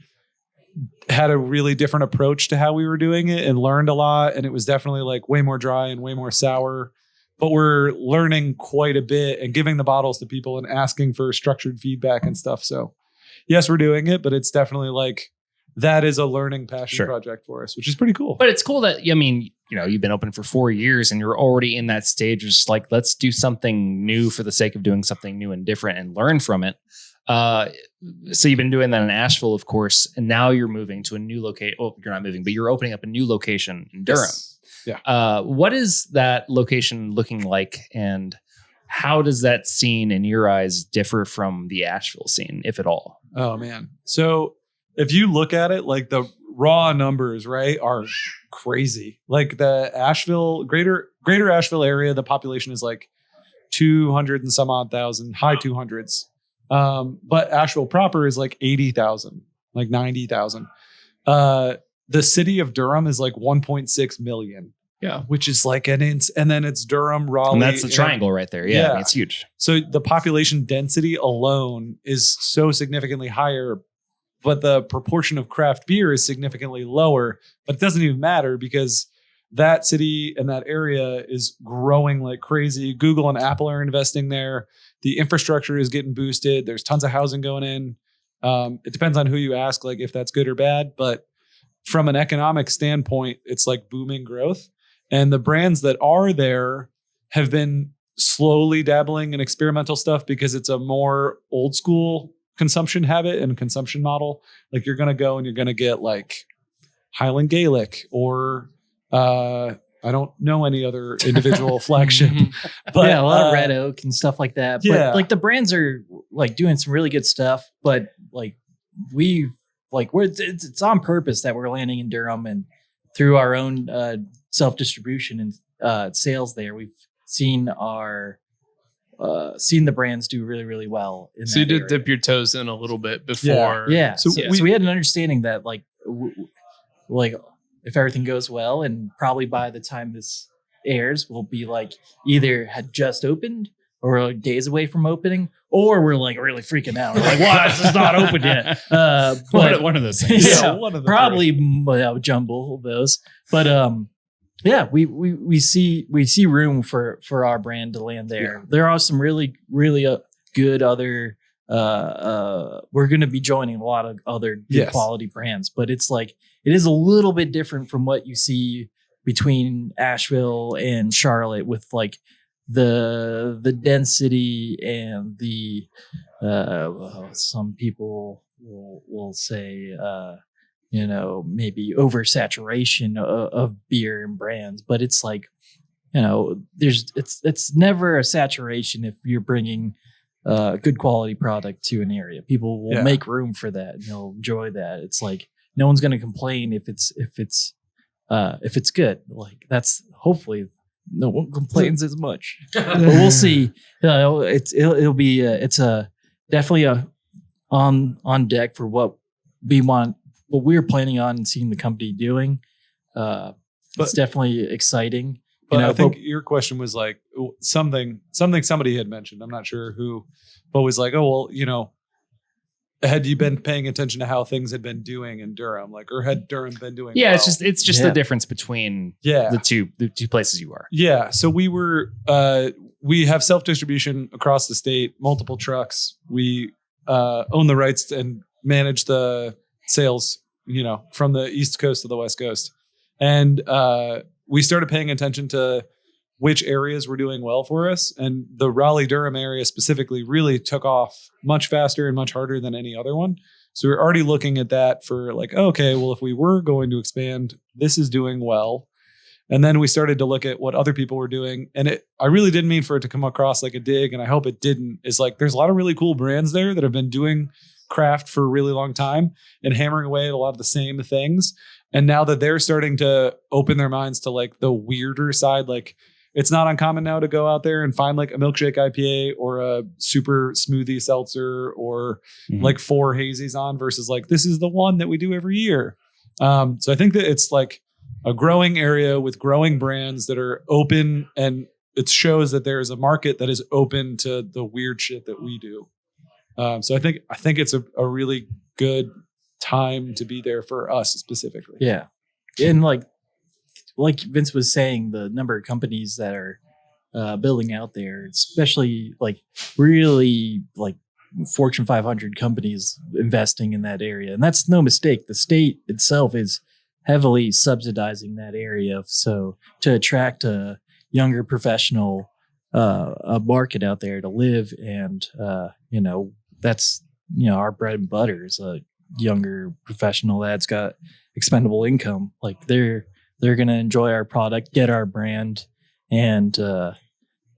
had a really different approach to how we were doing it and learned a lot. And it was definitely like way more dry and way more sour, but we're learning quite a bit and giving the bottles to people and asking for structured feedback and stuff. So yes, we're doing it, but it's definitely like, that is a learning passion project for us, which is pretty cool. But it's cool that, I mean, you know, you've been open for 4 years and you're already in that stage of just like, let's do something new for the sake of doing something new and different and learn from it. So you've been doing that in Asheville, of course, and now you're moving to a new location. Oh, you're not moving, but you're opening up a new location in Durham. Yes. Yeah. What is that location looking like, and how does that scene in your eyes differ from the Asheville scene, if at all? Oh man. So if you look at it, like the raw numbers, right, are crazy. Like the Asheville, greater Asheville area, the population is like 200 and some odd thousand, high 200s. But Asheville proper is like 80,000, like 90,000. The city of Durham is like 1.6 million. Yeah. Which is like and then it's Durham, Raleigh. And that's the triangle right there. Yeah. I mean, it's huge. So the population density alone is so significantly higher, but the proportion of craft beer is significantly lower. But it doesn't even matter because that city and that area is growing like crazy. Google and Apple are investing there. The infrastructure is getting boosted. There's tons of housing going in. It depends on who you ask, like if that's good or bad. But from an economic standpoint, it's like booming growth. And the brands that are there have been slowly dabbling in experimental stuff because it's a more old school consumption habit and consumption model. Like you're going to go and you're going to get like Highland Gaelic or I don't know any other individual flagship, but yeah, a lot of Red Oak and stuff like that. But yeah. like the brands are like doing some really good stuff, but like it's on purpose that we're landing in Durham, and through our own self-distribution and sales there, we've seen the brands do really, really well. So you did dip your toes in a little bit before. Yeah. So we had an understanding that like if everything goes well, and probably by the time this airs, we'll be like either had just opened or like days away from opening, or we're like really freaking out. We're like, why is this not open yet? But one of those things. Yeah, one of the probably jumble of those. But yeah, we see room for our brand to land there. Yeah. There are some really, really good other. We're going to be joining a lot of other good quality brands, but it's like it is a little bit different from what you see between Asheville and Charlotte with like the density and the some people will say maybe oversaturation of beer and brands, but it's like it's never a saturation if you're bringing good quality product to an area. People will make room for that and they'll enjoy that. It's like no one's going to complain if it's good. Like that's hopefully no one complains as much, but we'll see. It'll be definitely on deck for what we want, what we're planning on and seeing the company doing. It's definitely exciting. But I think your question was like, something somebody had mentioned. I'm not sure who, but was like, oh, well, you know, had you been paying attention to how things had been doing in Durham, like, or had Durham been doing? Yeah, well? it's just the difference between the two places you are. Yeah. So we have self-distribution across the state, multiple trucks. We own the rights and manage the sales, you know, from the East Coast to the West Coast. And we started paying attention to which areas were doing well for us. And the Raleigh-Durham area specifically really took off much faster and much harder than any other one. So we're already looking at that for like, okay, well, if we were going to expand, this is doing well. And then we started to look at what other people were doing. And I really didn't mean for it to come across like a dig, and I hope it didn't, is like, there's a lot of really cool brands there that have been doing craft for a really long time and hammering away at a lot of the same things. And now that they're starting to open their minds to like the weirder side, like it's not uncommon now to go out there and find like a milkshake IPA or a super smoothie seltzer or like 4 hazies on versus like, this is the one that we do every year. So I think that it's like a growing area with growing brands that are open, and it shows that there is a market that is open to the weird shit that we do. So I think it's a really good time to be there for us specifically. Yeah. And like Vince was saying, the number of companies that are building out there, especially like really like Fortune 500 companies investing in that area. And that's no mistake. The state itself is heavily subsidizing that area. So to attract a younger professional, a market out there to live. And, you know, that's, you know, our bread and butter is a younger professional that's got expendable income. Like they're going to enjoy our product, get our brand. And,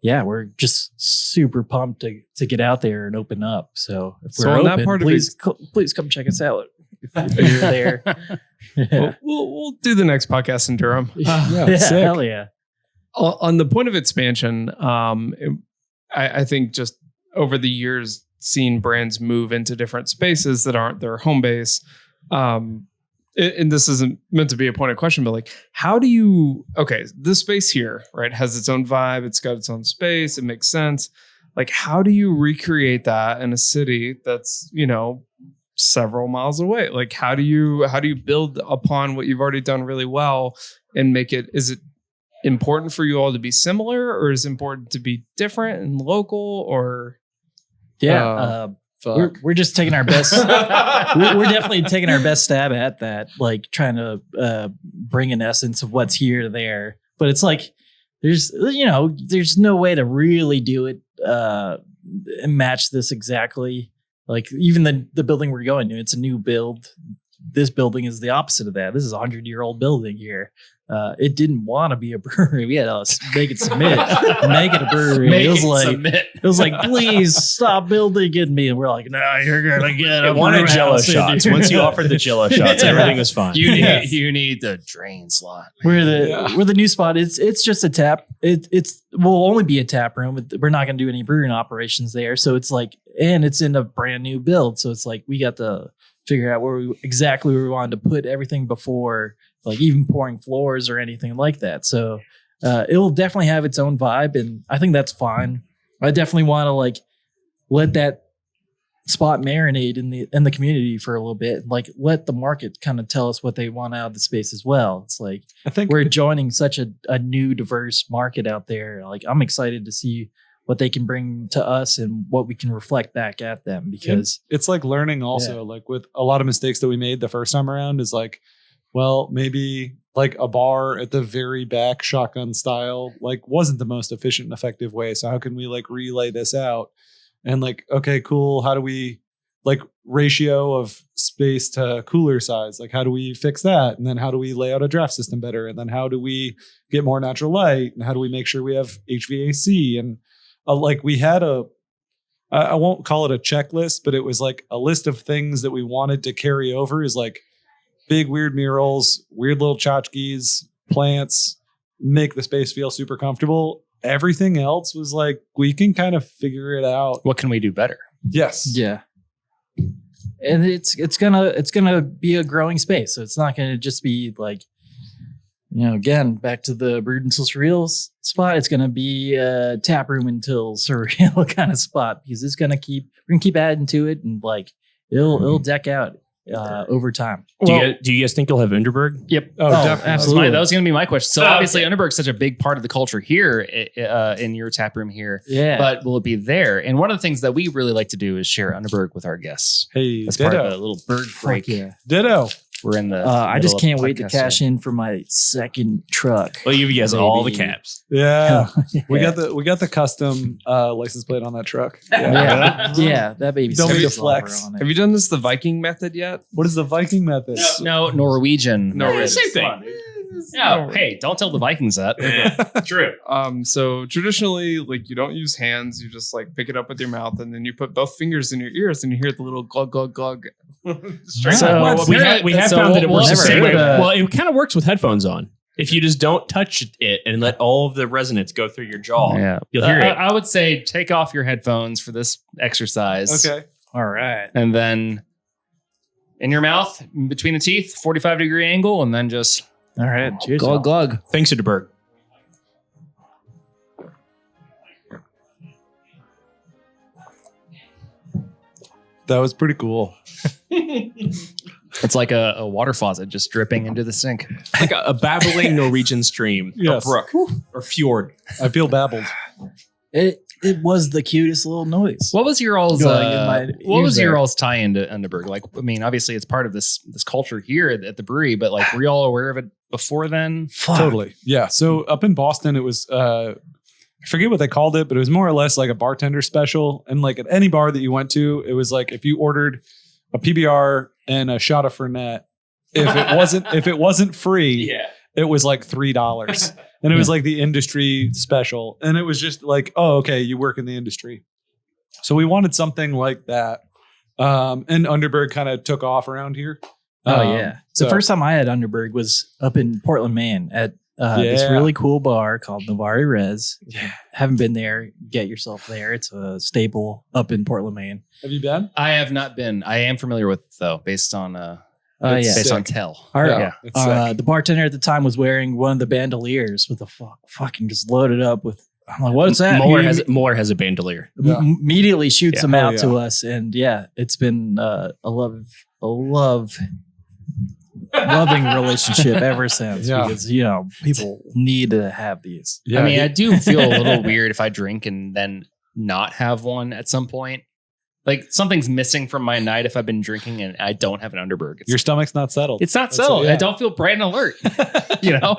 yeah, we're just super pumped to get out there and open up. So if we're open, that part please come check us out if you're there. Yeah. We'll do the next podcast in Durham. Yeah, hell yeah. On the point of expansion, I think just over the years, seeing brands move into different spaces that aren't their home base. And this isn't meant to be a pointed question, but like, how do you, this space here, right, has its own vibe. It's got its own space. It makes sense. Like, how do you recreate that in a city that's, you know, several miles away? Like, how do you build upon what you've already done really well and make it, is it important for you all to be similar, or is it important to be different and local, or? Yeah. We're just taking our best. we're definitely taking our best stab at that, like trying to bring an essence of what's here to there. But it's like there's no way to really do it and match this exactly. Like even the building we're going to, it's a new build. This building is the opposite of that. This is a 100-year-old building here. It didn't want to be a brewery. We had to make it submit, make it a brewery. It was like, please stop building in me. And we're like, no, you're gonna get a wanted Jello shots. Once you offered the Jello shots, everything was fine. You need the drain slot. We're the new spot. It's just a tap. Will only be a tap room. We're not gonna do any brewing operations there. So it's like, and it's in a brand new build. So it's like we got to figure out where we wanted to put everything before, like even pouring floors or anything like that. So it will definitely have its own vibe, and I think that's fine. I definitely want to like let that spot marinate in the community for a little bit, like let the market kind of tell us what they want out of the space as well. It's like I think we're joining such a new diverse market out there. Like I'm excited to see what they can bring to us and what we can reflect back at them, because it's like learning also, like with a lot of mistakes that we made the first time around is like, well, maybe like a bar at the very back, shotgun style, like wasn't the most efficient and effective way. So how can we like relay this out and like, okay, cool. How do we like ratio of space to cooler size? Like, how do we fix that? And then how do we lay out a draft system better? And then how do we get more natural light? And how do we make sure we have HVAC? And like we had I won't call it a checklist, but it was like a list of things that we wanted to carry over, is like big, weird murals, weird little tchotchkes, plants, make the space feel super comfortable. Everything else was like, we can kind of figure it out. What can we do better? Yes. Yeah. And it's gonna be a growing space. So it's not gonna just be like again, back to the brewed until surreal spot. It's going to be a tap room until surreal kind of spot because we're going to keep adding to it and like it'll deck out over time. Do you guys think you'll have Underberg? Yep. Oh, definitely. Absolutely. That was going to be my question. So obviously Underberg's such a big part of the culture here in your tap room here. Yeah. But will it be there? And one of the things that we really like to do is share Underberg with our guests. Hey, As part of ditto. a little bird break. Yeah. Ditto. We're in the. I just middle of can't wait to podcast cash here. in for my second truck. Well, you guys all the Maybe. caps. Yeah. Yeah. We got the custom license plate on that truck. Yeah, that baby's Don't need to silver flex. on it. Have you done this the Viking method yet? What is the Viking method? No, Norwegian. Same thing. Yeah. Hey, don't tell the Vikings that. True. So traditionally, like you don't use hands, you just like pick it up with your mouth and then you put both fingers in your ears and you hear the little glug glug glug. Straight So, up. what- we we're have not- so found that it we'll works the never same way. do that. Well, it kind of works with headphones on. If you just don't touch it and let all of the resonance go through your jaw, Yeah. you'll hear it. I would say take off your headphones for this exercise. Okay. All right. And then in your mouth, between the teeth, 45-degree angle, and then just All right. Cheers. glug glug. Thanks to DeBerg. That was pretty cool. It's like a water faucet just dripping into the sink. Like a babbling Norwegian stream, Yes. a brook, or fjord. I feel babbled. It was the cutest little noise. What was your all's Going in my what ears was your there. all's tie into Underberg? Like, I mean, obviously it's part of this culture here at the brewery, but like, were you all aware of it before then? Fuck. Totally. Yeah. So up in Boston, it was I forget what they called it, but it was more or less like a bartender special. And like at any bar that you went to, it was like if you ordered a PBR and a shot of Fernet, if it wasn't free, it was like $3. And it was like the industry special. And it was just like, oh, okay, you work in the industry. So we wanted something like that. And Underberg kind of took off around here. Oh yeah. So The first time I had Underberg was up in Portland, Maine at this Yeah. really cool bar called Navari Res. If you haven't been there, get yourself there. It's a staple up in Portland, Maine. Have you been? I have not been. I am familiar with it, though, based on Yeah. based on sick. tell. Our, Yeah, it's sick. the bartender at the time was wearing one of the bandoliers with a fucking just loaded up with. I'm like, what's that? Mueller has a bandolier. Yeah. Immediately shoots Yeah. them out Oh, to us, and yeah, it's been a loving relationship ever since. Yeah. Because people need to have these. Yeah, I mean, I do feel a little weird if I drink and then not have one at some point. Like something's missing from my night if I've been drinking and I don't have an Underberg. your stomach's not settled. It's not That's so. it, yeah. I don't feel bright and alert. You know,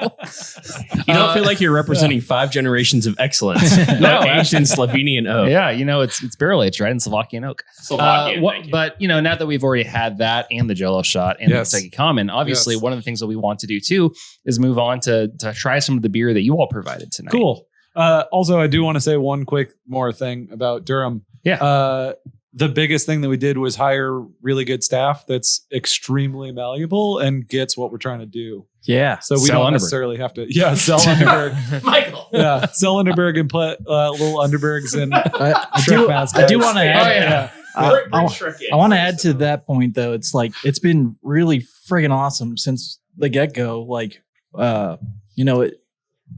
You don't feel like you're representing 5 generations of excellence. No, aged in Slovenian oak. yeah, it's barrel aged, right? In Slovakian oak. Slovakian, thank you. But now that we've already had that and the Jello shot and Yes. the Kentucky Common, obviously Yes. one of the things that we want to do too is move on to try some of the beer that you all provided tonight. Cool. Also, I do want to say one quick more thing about Durham. Yeah. The biggest thing that we did was hire really good staff that's extremely malleable and gets what we're trying to do. Yeah. So we Sell don't Underberg. necessarily have to, sell Underberg. Michael. Yeah, sell Underberg and put little Underbergs and I Shrek mascots. do want to add. yeah. I want to add to that point though. It's like it's been really friggin' awesome since the get go. Like,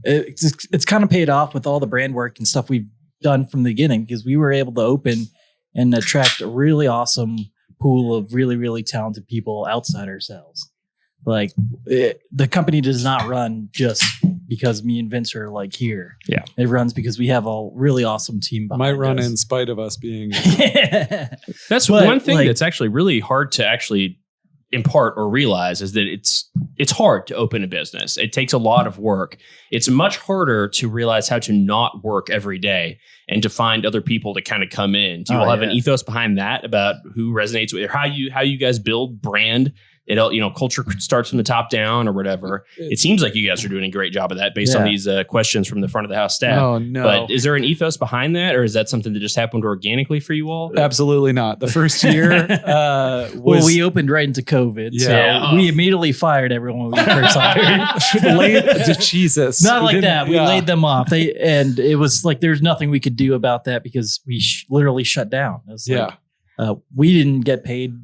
it's kind of paid off with all the brand work and stuff we've done from the beginning because we were able to open and attract a really awesome pool of really, really talented people outside ourselves. Like the company does not run just because me and Vince are like here. Yeah. It runs because we have a really awesome team behind Might run us. in spite of us being. That's But, one thing like- that's actually really hard to actually impart or realize is that it's hard to open a business. It takes a lot of work. It's much harder to realize how to not work every day and to find other people to kind of come in. Do you all have an ethos behind that about who resonates with how you guys build brand? Culture starts from the top down or whatever. It seems like you guys are doing a great job of that based on these questions from the front of the house staff. Oh no! But is there an ethos behind that, or is that something that just happened organically for you all? Absolutely not. The first year was Well, we opened right into COVID, Yeah. so we immediately fired everyone we first hired. late. Jesus, Not We like didn't- that. We yeah. laid them off. And it was like there's nothing we could do about that because we literally shut down. It was like, we didn't get paid.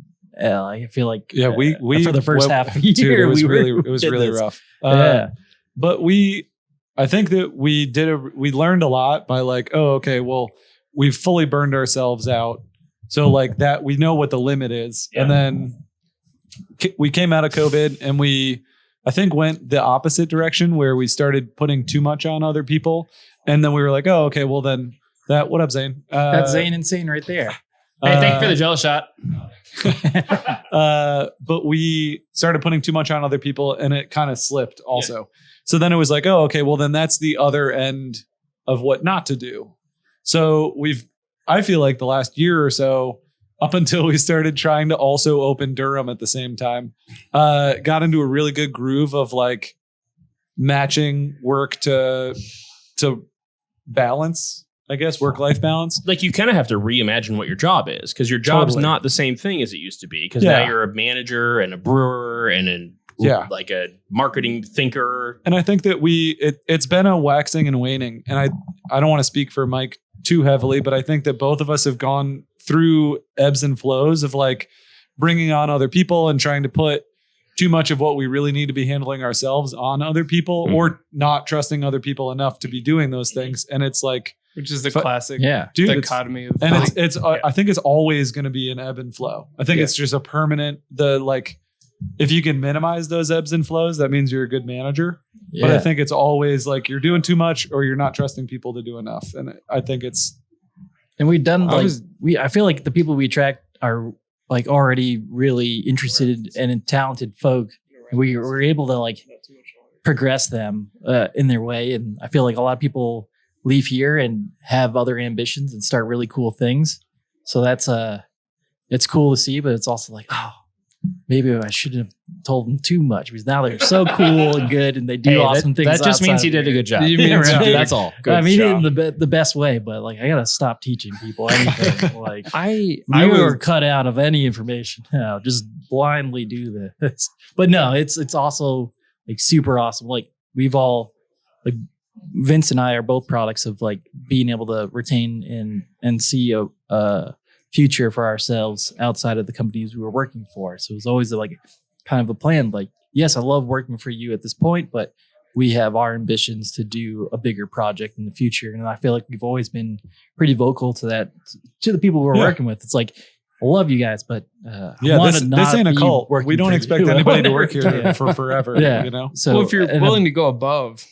I feel like we for the first half of the dude, year it was we really did it was really this. rough. Yeah. but I think that we learned a lot by like, oh, okay, well, we've fully burned ourselves out. So like that, we know what the limit is. Yeah. And then we came out of COVID and I think went the opposite direction where we started putting too much on other people. And then we were like, oh, okay, well then what up, Zane? That's Zane Insane right there. Hey, thank you for the Jello shot. But we started putting too much on other people and it kind of slipped also. Yeah. So then it was like, oh, okay, well then that's the other end of what not to do. So I feel like the last year or so, up until we started trying to also open Durham at the same time, got into a really good groove of like matching work to balance, I guess, work-life balance. Like you kind of have to reimagine what your job is because your job's not the same thing as it used to be because now you're a manager and a brewer and like a marketing thinker. And I think that it's been a waxing and waning. And I don't want to speak for Mike too heavily, but I think that both of us have gone through ebbs and flows of like bringing on other people and trying to put too much of what we really need to be handling ourselves on other people or not trusting other people enough to be doing those things. And it's like, which is the classic dichotomy of and it's I think it's always going to be an ebb and flow. I think it's just a permanent, if you can minimize those ebbs and flows, that means you're a good manager. Yeah. But I think it's always like you're doing too much or you're not trusting people to do enough. And I think and we've done I feel like the people we attract are like already really interested and talented folk. We're able to like progress them in their way. And I feel like a lot of people leave here and have other ambitions and start really cool things. So that's it's cool to see, but it's also like, oh, maybe I shouldn't have told them too much because now they're so cool and good and they do awesome things. That just means you did a good job. That's all. I mean, in the best way, but like I gotta stop teaching people anything. Like I were cut out of any information. Just blindly do this. But no, it's also like super awesome. Like we've all like Vince and I are both products of like being able to retain and see a future for ourselves outside of the companies we were working for. So it was always like kind of a plan. Like, yes, I love working for you at this point, but we have our ambitions to do a bigger project in the future. And I feel like we've always been pretty vocal to that, to the people we're working with. It's like, I love you guys, but this ain't a cult. We don't expect anybody to work here for forever. You know. So if you're willing to go above,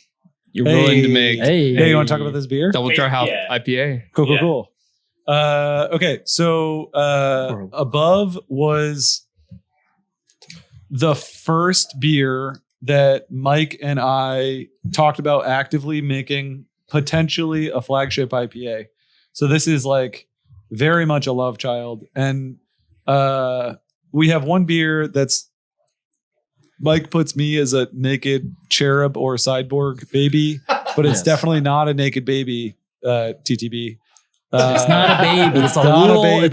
you're willing to make. Hey, you want to talk about this beer? Double dry hop IPA. Cool. Okay, so Above was the first beer that Mike and I talked about actively making potentially a flagship IPA. So this is like very much a love child. And we have one beer that's Mike puts me as a naked cherub or cyborg baby, but it's definitely not a naked baby, TTB. It's not a baby. It's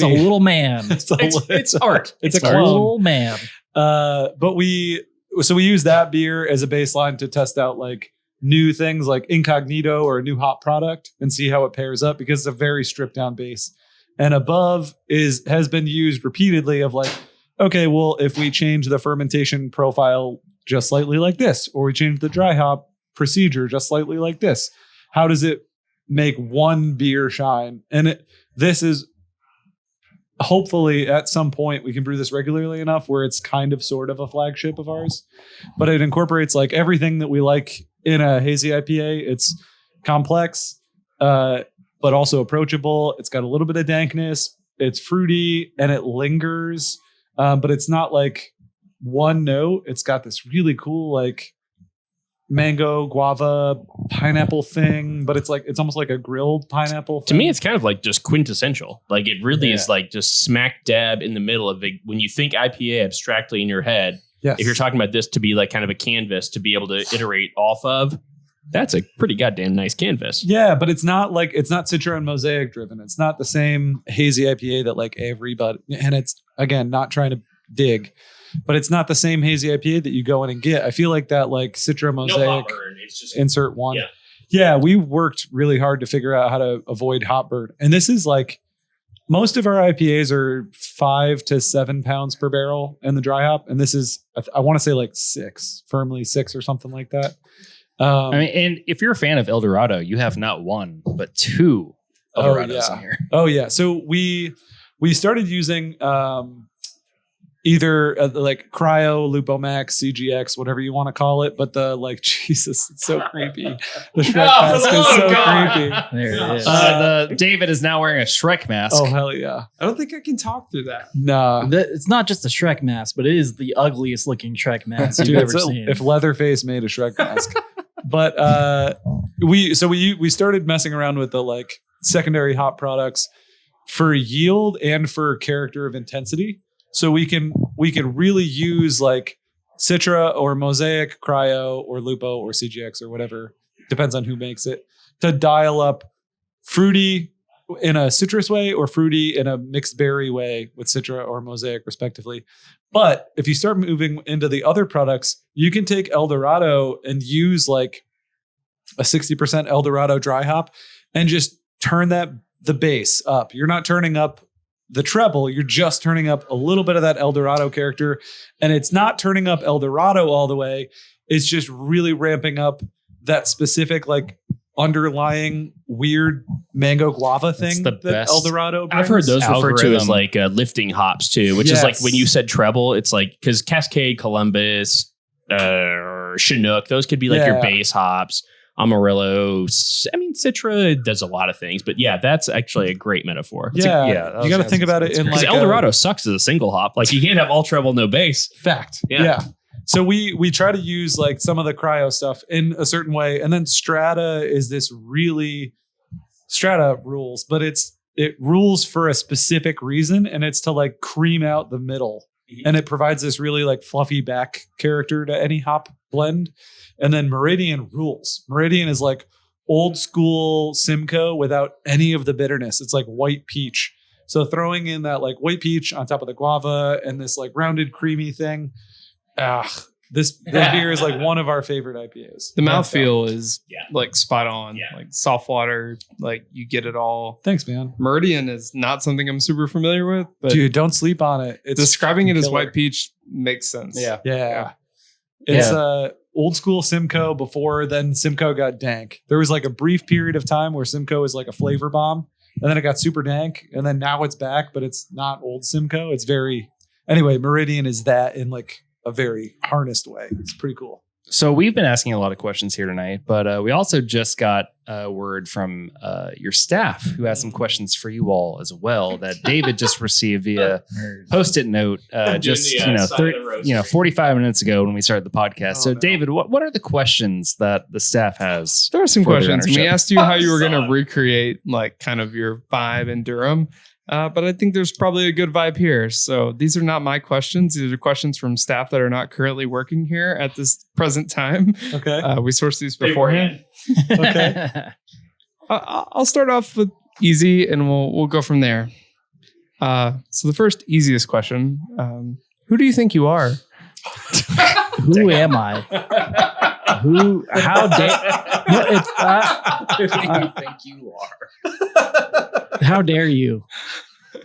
a little man. It's art. It's a little man. But we use that beer as a baseline to test out like new things like Incognito or a new hop product and see how it pairs up because it's a very stripped down base. And Above has been used repeatedly of like, okay, well, if we change the fermentation profile just slightly like this, or we change the dry hop procedure just slightly like this, how does it make one beer shine? And this is hopefully at some point we can brew this regularly enough where it's kind of sort of a flagship of ours, but it incorporates like everything that we like in a hazy IPA. It's complex, but also approachable. It's got a little bit of dankness. It's fruity and it lingers, but it's not like one note. It's got this really cool like mango, guava, pineapple thing, but it's almost like a grilled pineapple thing. To me, it's kind of like just quintessential. Like it really is like just smack dab in the middle of it. When you think IPA abstractly in your head, if you're talking about this to be like kind of a canvas to be able to iterate off of, that's a pretty goddamn nice canvas. Yeah, but it's not Citra and Mosaic driven. It's not the same hazy IPA that like everybody, and it's again, not trying to dig, but it's not the same hazy IPA that you go in and get. I feel like that like Citra Mosaic it's just, insert one. Yeah, we worked really hard to figure out how to avoid hop burn. And this is like, most of our IPAs are 5 to 7 pounds per barrel in the dry hop. And this is, I want to say like 6, firmly 6 or something like that. I mean, and if you're a fan of El Dorado, you have not one but two El Dorados in here. Oh yeah. So we started using either like Cryo, Lupo Max, CGX, whatever you want to call it. But the like, Jesus, it's so creepy. The Shrek mask is so creepy. There it is. The David is now wearing a Shrek mask. Oh hell yeah. I don't think I can talk through that. Nah. It's not just a Shrek mask, but it is the ugliest looking Shrek mask you've Dude, ever seen. if Leatherface made a Shrek mask. But we started messing around with the like secondary hop products for yield and for character of intensity. So we can really use like Citra or Mosaic, Cryo or Lupo or CGX or whatever, depends on who makes it, to dial up fruity in a citrus way or fruity in a mixed berry way with Citra or Mosaic respectively. But if you start moving into the other products, you can take El Dorado and use like a 60% El Dorado dry hop and just turn the bass up. You're not turning up the treble, you're just turning up a little bit of that El Dorado character. And it's not turning up El Dorado all the way. It's just really ramping up that specific like underlying weird mango guava thing the that best. El Dorado brings. I've heard those referred to as Algorithm. like lifting hops too, which is like Yes. when you said treble, it's like because Cascade, Columbus, Chinook, those could be like your Yeah. base hops. Amarillo, I mean, Citra does a lot of things, but yeah, that's actually a great metaphor. Yeah, that you got to was- think about it that's in great. Because like El Dorado sucks as a single hop. Like you can't have all treble, no bass. fact. Yeah. Yeah. So we try to use like some of the cryo stuff in a certain way, and then Strata is this really Strata rules, but it rules for a specific reason, and it's to like cream out the middle, and it provides this really like fluffy back character to any hop blend. And then Meridian rules. Meridian is like old school Simcoe without any of the bitterness. It's like white peach. So throwing in that like white peach on top of the guava and this like rounded creamy thing. This beer is like one of our favorite IPAs. The mouthfeel is Yeah. like spot on. Yeah. Like soft water, like you get it all. Thanks, man. Meridian is not something I'm super familiar with, but Dude, don't sleep on it. It's describing it as killer. white peach makes sense. Yeah. Yeah. It's old school Simcoe before then Simcoe got dank. There was like a brief period of time where Simcoe was like a flavor bomb, and then it got super dank, and then now it's back, but it's not old Simcoe. It's very anyway, Meridian is that in like a very harnessed way. It's pretty cool. So we've been asking a lot of questions here tonight, but we also just got a word from your staff who has some questions for you all as well that David just received via Post-it note just the, side of the roast. 45 minutes ago when we started the podcast. Oh, so no. David, what are the questions that the staff has? There are some for their questions. We ownership? asked you how you were going to recreate like kind of your vibe in Durham. But I think there's probably a good vibe here. So these are not my questions. These are questions from staff that are not currently working here at this present time. Okay. We sourced these beforehand. Okay. I'll start off with easy and we'll go from there. So the first easiest question, who do you think you are? Who am I? How dare? Who do you think you are? How dare you?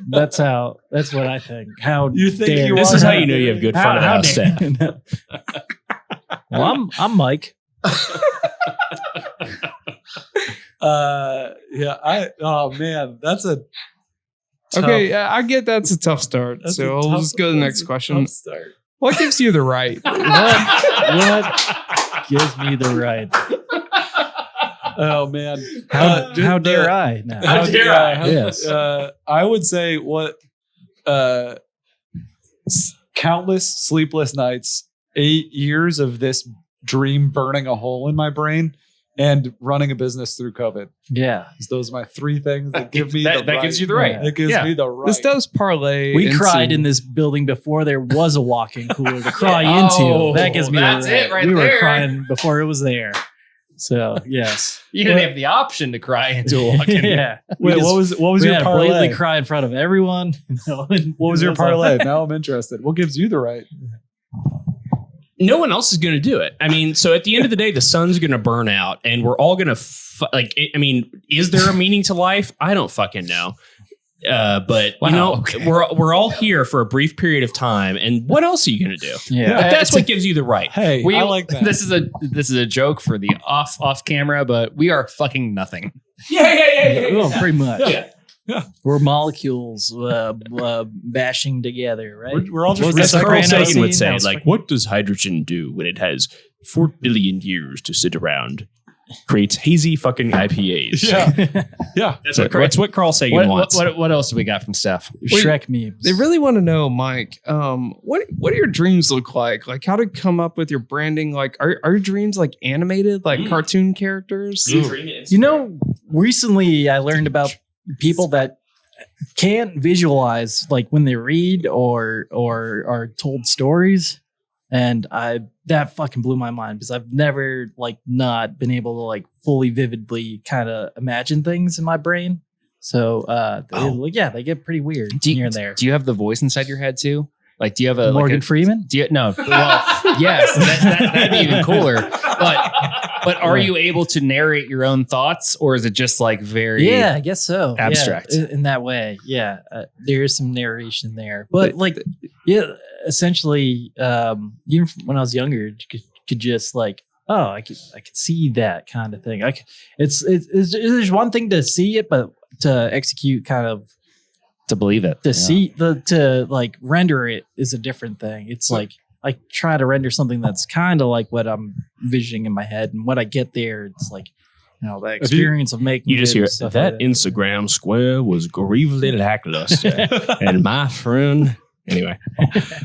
That's what I think. How You think dare you This are- is how you know you have good front of house dare- staff. Well, I'm Mike. Oh man, that's a tough, Okay, yeah, I get that's a tough start. that's So a we'll tough- just go to the that's next a question. tough start. What gives you the right? What gives me the right? Oh man, How dare I? No. How dare I? Yes. I would say what countless sleepless nights, 8 years of this dream burning a hole in my brain, and running a business through COVID. Yeah. Those are my three things that give me that the right. gives you the right. It gives Yeah. me the right. This does parlay. We into- cried in this building before there was a walk-in cooler to cry Yeah. into. Oh, That gives me that's the right. it right we were there. crying before it was there. So yes. You didn't have the option to cry into a walk-in. Yeah. Wait, We what was we your had to blatantly parlay? cry in front of everyone. What was your parlay? Now I'm interested. What gives you the right? No one else is going to do it. I mean, so at the end of the day, the sun's going to burn out and we're all going to is there a meaning to life? I don't fucking know. But Wow, you know, okay. we're all here for a brief period of time, and what else are you going to do? Yeah. But that's what gives you the right. Hey, I like that. This is a joke for the off camera, but we are fucking nothing. Well, pretty much. Yeah. We're molecules bashing together, right? We're all just What's As that Carl Sagan Sagan would scene? say, That was like, what does hydrogen do when it has 4 billion years to sit around? Creates hazy fucking IPAs. Yeah. That's what Carl Sagan wants. What else do we got from Steph? Shrek memes. They really want to know, Mike, what do your dreams look like? Like how to come up with your branding? Like are your dreams like animated, like cartoon characters? You know, recently I learned about people that can't visualize like when they read or are told stories, and that fucking blew my mind because I've never like not been able to like fully vividly kind of imagine things in my brain. So they get pretty weird here and there. Do you have the voice inside your head too? Like, do you have a Morgan like a, Freeman? Do you, no. Well, yes, that'd be even cooler. But are you able to narrate your own thoughts, or is it just like very? Yeah, I guess so. Abstract. Yeah, in that way. Yeah, there is some narration there, but like, yeah, essentially, even when I was younger, could just like, oh, I could see that kind of thing. It's there's one thing to see it, but to execute kind of. To believe it. To like render it is a different thing. It's like I try to render something that's kind of like what I'm visioning in my head, and when I get there, it's like, you know, the experience of making. You just it hear and stuff that like Instagram square was gravely lackluster, and my friend. Anyway,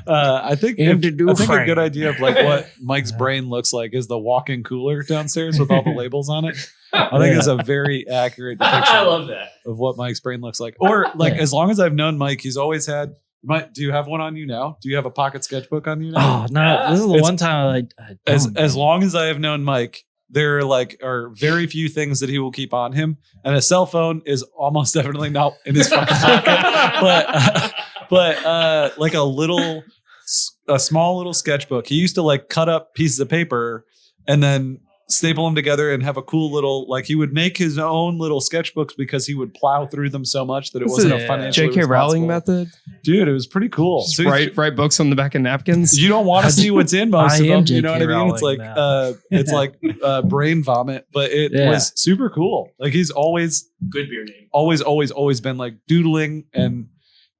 I think a good idea of like what Mike's brain looks like is the walk-in cooler downstairs with all the labels on it. I think it's a very accurate depiction I love that. of what Mike's brain looks like. Or like, as long as I've known Mike, he's always had. Mike, do you have one on you now? Do you have a pocket sketchbook on you now? Oh no! This is the one time I As long as I have known Mike, there are very few things that he will keep on him, and a cell phone is almost definitely not in his fucking pocket. But like a small little sketchbook. He used to like cut up pieces of paper and then staple them together and have a cool little, like, he would make his own little sketchbooks because he would plow through them so much that it wasn't a financially J.K. Rowling responsible- method. Dude, it was pretty cool. Just So write books on the back of napkins. you don't want to see what's in most I of am them. You know what I J.K. mean? It's like Rowling it's like brain vomit, but it Yeah. was super cool. Like, he's always Good beer name. always been like doodling, and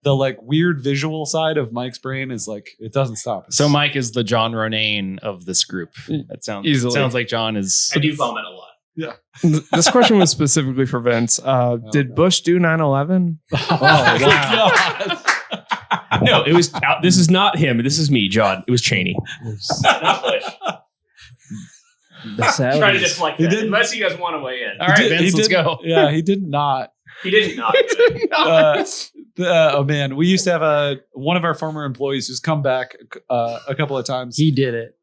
the like weird visual side of Mike's brain is like, it doesn't stop. So Mike is the John Ronayne of this group. That Easily. sounds like John is. I do vomit a lot. This question was specifically for Vince. Did Bush do 9/11? Oh wow. No, it was. This is not him. This is me, John. It was Cheney. Not Bush. the Saudis. Try to deflect He that, didn't- unless you guys want to weigh in. All right, He Vince, let's did- go. Yeah, he did not. He did not. Do it. Oh man, we used to have one of our former employees who's come back a couple of times. He did it.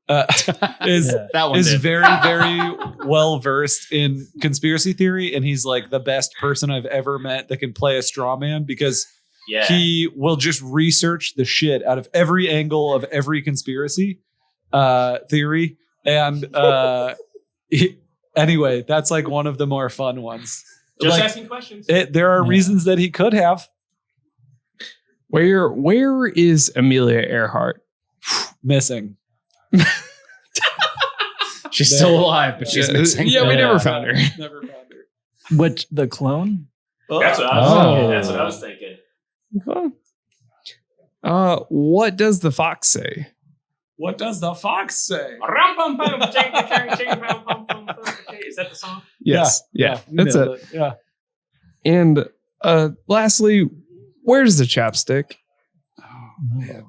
Is Yeah. That one is did. very well versed in conspiracy theory, and he's like the best person I've ever met that can play a straw man, because Yeah. he will just research the shit out of every angle of every conspiracy theory, and anyway, that's like one of the more fun ones. Just Like, asking questions. there are reasons that he could have. Where is Amelia Earhart? Missing. She's still alive, but she's missing. Yeah, we Yeah. never found her. Never found her. What, the clone? That's what I was Oh. thinking. That's what I was thinking. What does the fox say? What does the fox say? Is that the song? Yes. Yeah. you That's nailed it. Yeah. And lastly, where's the chapstick? Man.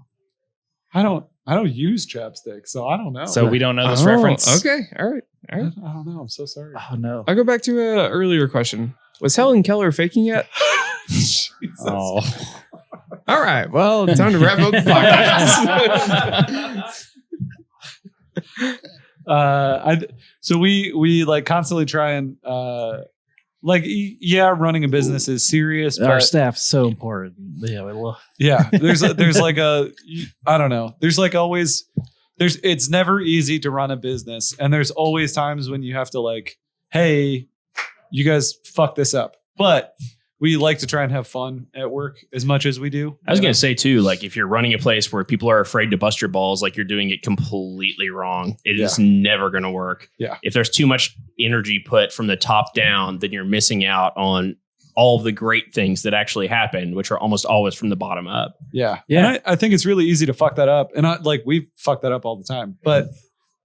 I don't use chapstick, so I don't know. So we don't know this Oh, reference. Okay. All right. I don't know. I'm so sorry. Oh no. I'll go back to an earlier question. Was Helen Keller faking yet? Oh. All right. Well, time to wrap up the podcast. So we like constantly try and running a business is serious, Our but staff's so important. Yeah, we love. yeah, there's like I don't know. There's like always it's never easy to run a business, and there's always times when you have to like, hey, you guys fuck this up. But we like to try and have fun at work as much as we do. I was going to say too, like if you're running a place where people are afraid to bust your balls, like you're doing it completely wrong. It is never going to work. Yeah. If there's too much energy put from the top down, then you're missing out on all of the great things that actually happen, which are almost always from the bottom up. Yeah. Yeah. And I think it's really easy to fuck that up. And we fuck that up all the time. But,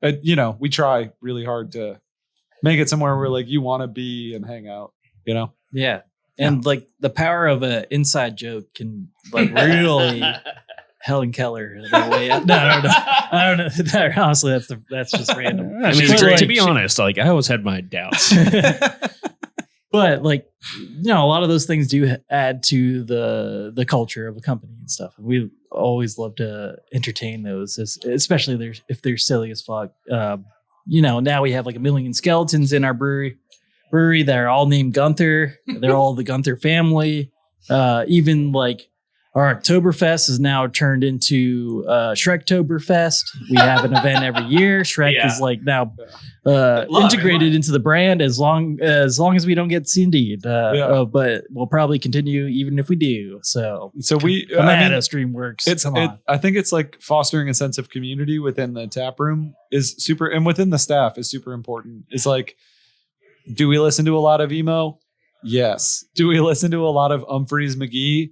we try really hard to make it somewhere where like you want to be and hang out, Yeah. And like the power of an inside joke can like really Helen Keller the way up. No, I don't know. Honestly, that's just random. I mean, But, to be honest, like I always had my doubts. But like, a lot of those things do add to the culture of a company and stuff. We always love to entertain those, especially if they're silly as fuck. Now we have like 1 million skeletons in our brewery that are all named Gunther. They're all the Gunther family. Even like our Oktoberfest is now turned into Shrektoberfest. We have an event every year. Shrek is like now integrated into the brand as long as we don't get C&D'd. But we'll probably continue even if we do. So we come at us, DreamWorks. I think it's like fostering a sense of community within the tap room is super, and within the staff is super important. It's like, do we listen to a lot of emo? Yes. Do we listen to a lot of Humphreys McGee?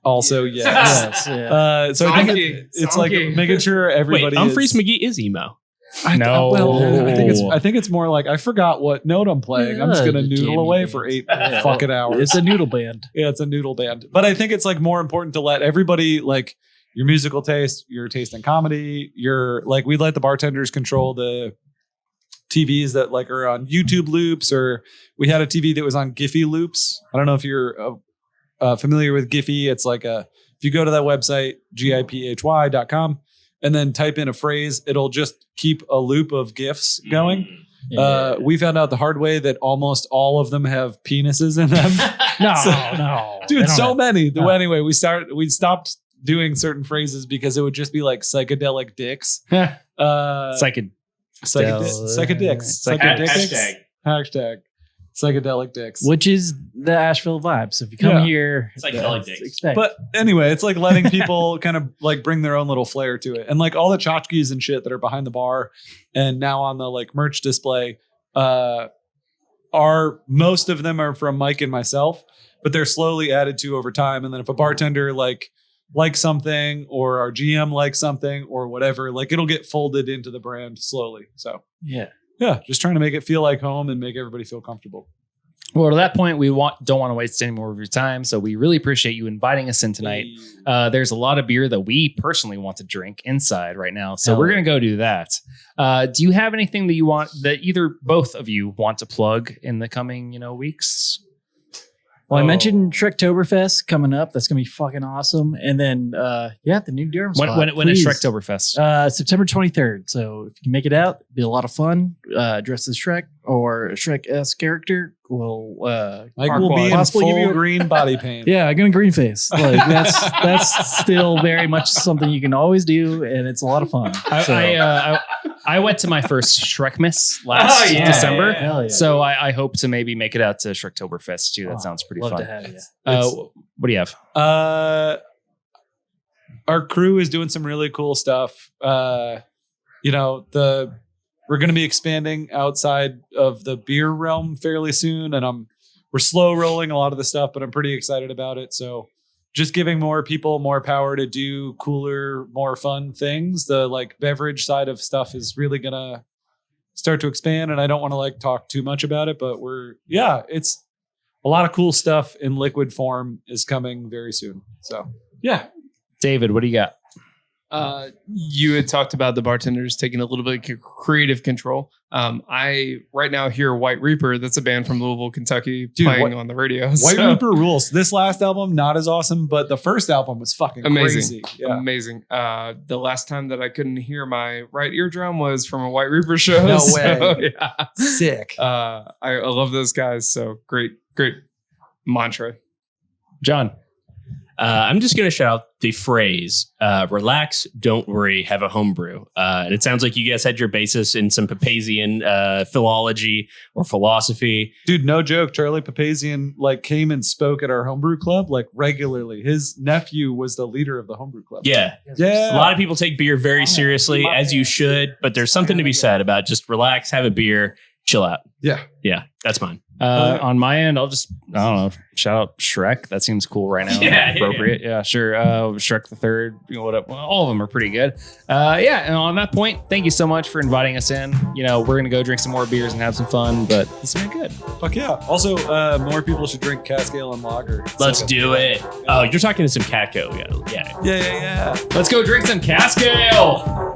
Also, yes. So I think it's like making sure everybody. Wait, Humphreys McGee is emo. I think it's more like I forgot what note I'm playing. I'm just gonna noodle away for 8 fucking hours. It's a noodle band. Yeah, it's a noodle band. But I think it's like more important to let everybody like your musical taste, your taste in comedy, we let the bartenders control the TVs that like are on YouTube loops, or we had a TV that was on Giphy loops. I don't know if you're familiar with Giphy. It's like if you go to that website, giphy.com, and then type in a phrase, it'll just keep a loop of GIFs going. We found out the hard way that almost all of them have penises in them. No. Dude, so many. Anyway, we stopped doing certain phrases because it would just be like psychedelic dicks. Psychedelic. Hashtag psychedelic dicks, which is the Asheville vibe. So if you come here, psychedelic dicks. Expect. But anyway, it's like letting people kind of like bring their own little flair to it, and like all the tchotchkes and shit that are behind the bar and now on the like merch display, most of them are from Mike and myself, but they're slowly added to over time. And then if a bartender likes something, or our GM likes something, or whatever, like it'll get folded into the brand slowly. So yeah, just trying to make it feel like home and make everybody feel comfortable. Well, to that point, we don't want to waste any more of your time, so we really appreciate you inviting us in tonight. There's a lot of beer that we personally want to drink inside right now, so we're going to go do that. Do you have anything that you want, that both of you want to plug in the coming weeks? Well, I mentioned Shrektoberfest coming up. That's going to be fucking awesome. And then, the new Durham spot. When is Shrektoberfest? September 23rd. So if you can make it out, it'll be a lot of fun. Dressed as Shrek or a Shrek-esque character. Mike will be in full green body paint. Yeah, I'm going green face. Like that's still very much something you can always do, and it's a lot of fun. I went to my first Shrekmas last December, so I hope to maybe make it out to Shrektoberfest too. That sounds pretty fun. Love to have you. What do you have? Our crew is doing some really cool stuff. We're going to be expanding outside of the beer realm fairly soon, and we're slow rolling a lot of the stuff, but I'm pretty excited about it. So just giving more people more power to do cooler, more fun things. The like beverage side of stuff is really going to start to expand, and I don't want to talk too much about it, but it's a lot of cool stuff in liquid form is coming very soon. So yeah. David, what do you got? You had talked about the bartenders taking a little bit of creative control. I right now hear White Reaper. That's a band from Louisville, Kentucky, playing on the radio. White Reaper rules. This last album, not as awesome, but the first album was fucking amazing. Crazy. Yeah. Amazing. The last time that I couldn't hear my right eardrum was from a White Reaper show. No so, way. Yeah. Sick. I love those guys. So great mantra. John. I'm just going to shout out the phrase, relax, don't worry, have a homebrew. And it sounds like you guys had your basis in some Papazian philology or philosophy. Dude, no joke. Charlie Papazian like came and spoke at our homebrew club like regularly. His nephew was the leader of the homebrew club. Yeah. Yeah. A lot of people take beer very seriously, as you should, but there's something to be said about just relax, have a beer, chill out. Yeah. Yeah, that's mine. On my end, I don't know, shout out Shrek. That seems cool right now. Yeah, Appropriate. Yeah, sure. Shrek the Third. You know what? Well, all of them are pretty good. And on that point, thank you so much for inviting us in. You know, we're gonna go drink some more beers and have some fun, but this has been good. Fuck yeah. Also, more people should drink cask ale and lager. It's Let's like a- do it. Oh, you're talking to some Catco. Yeah. Yeah. Let's go drink some cask ale.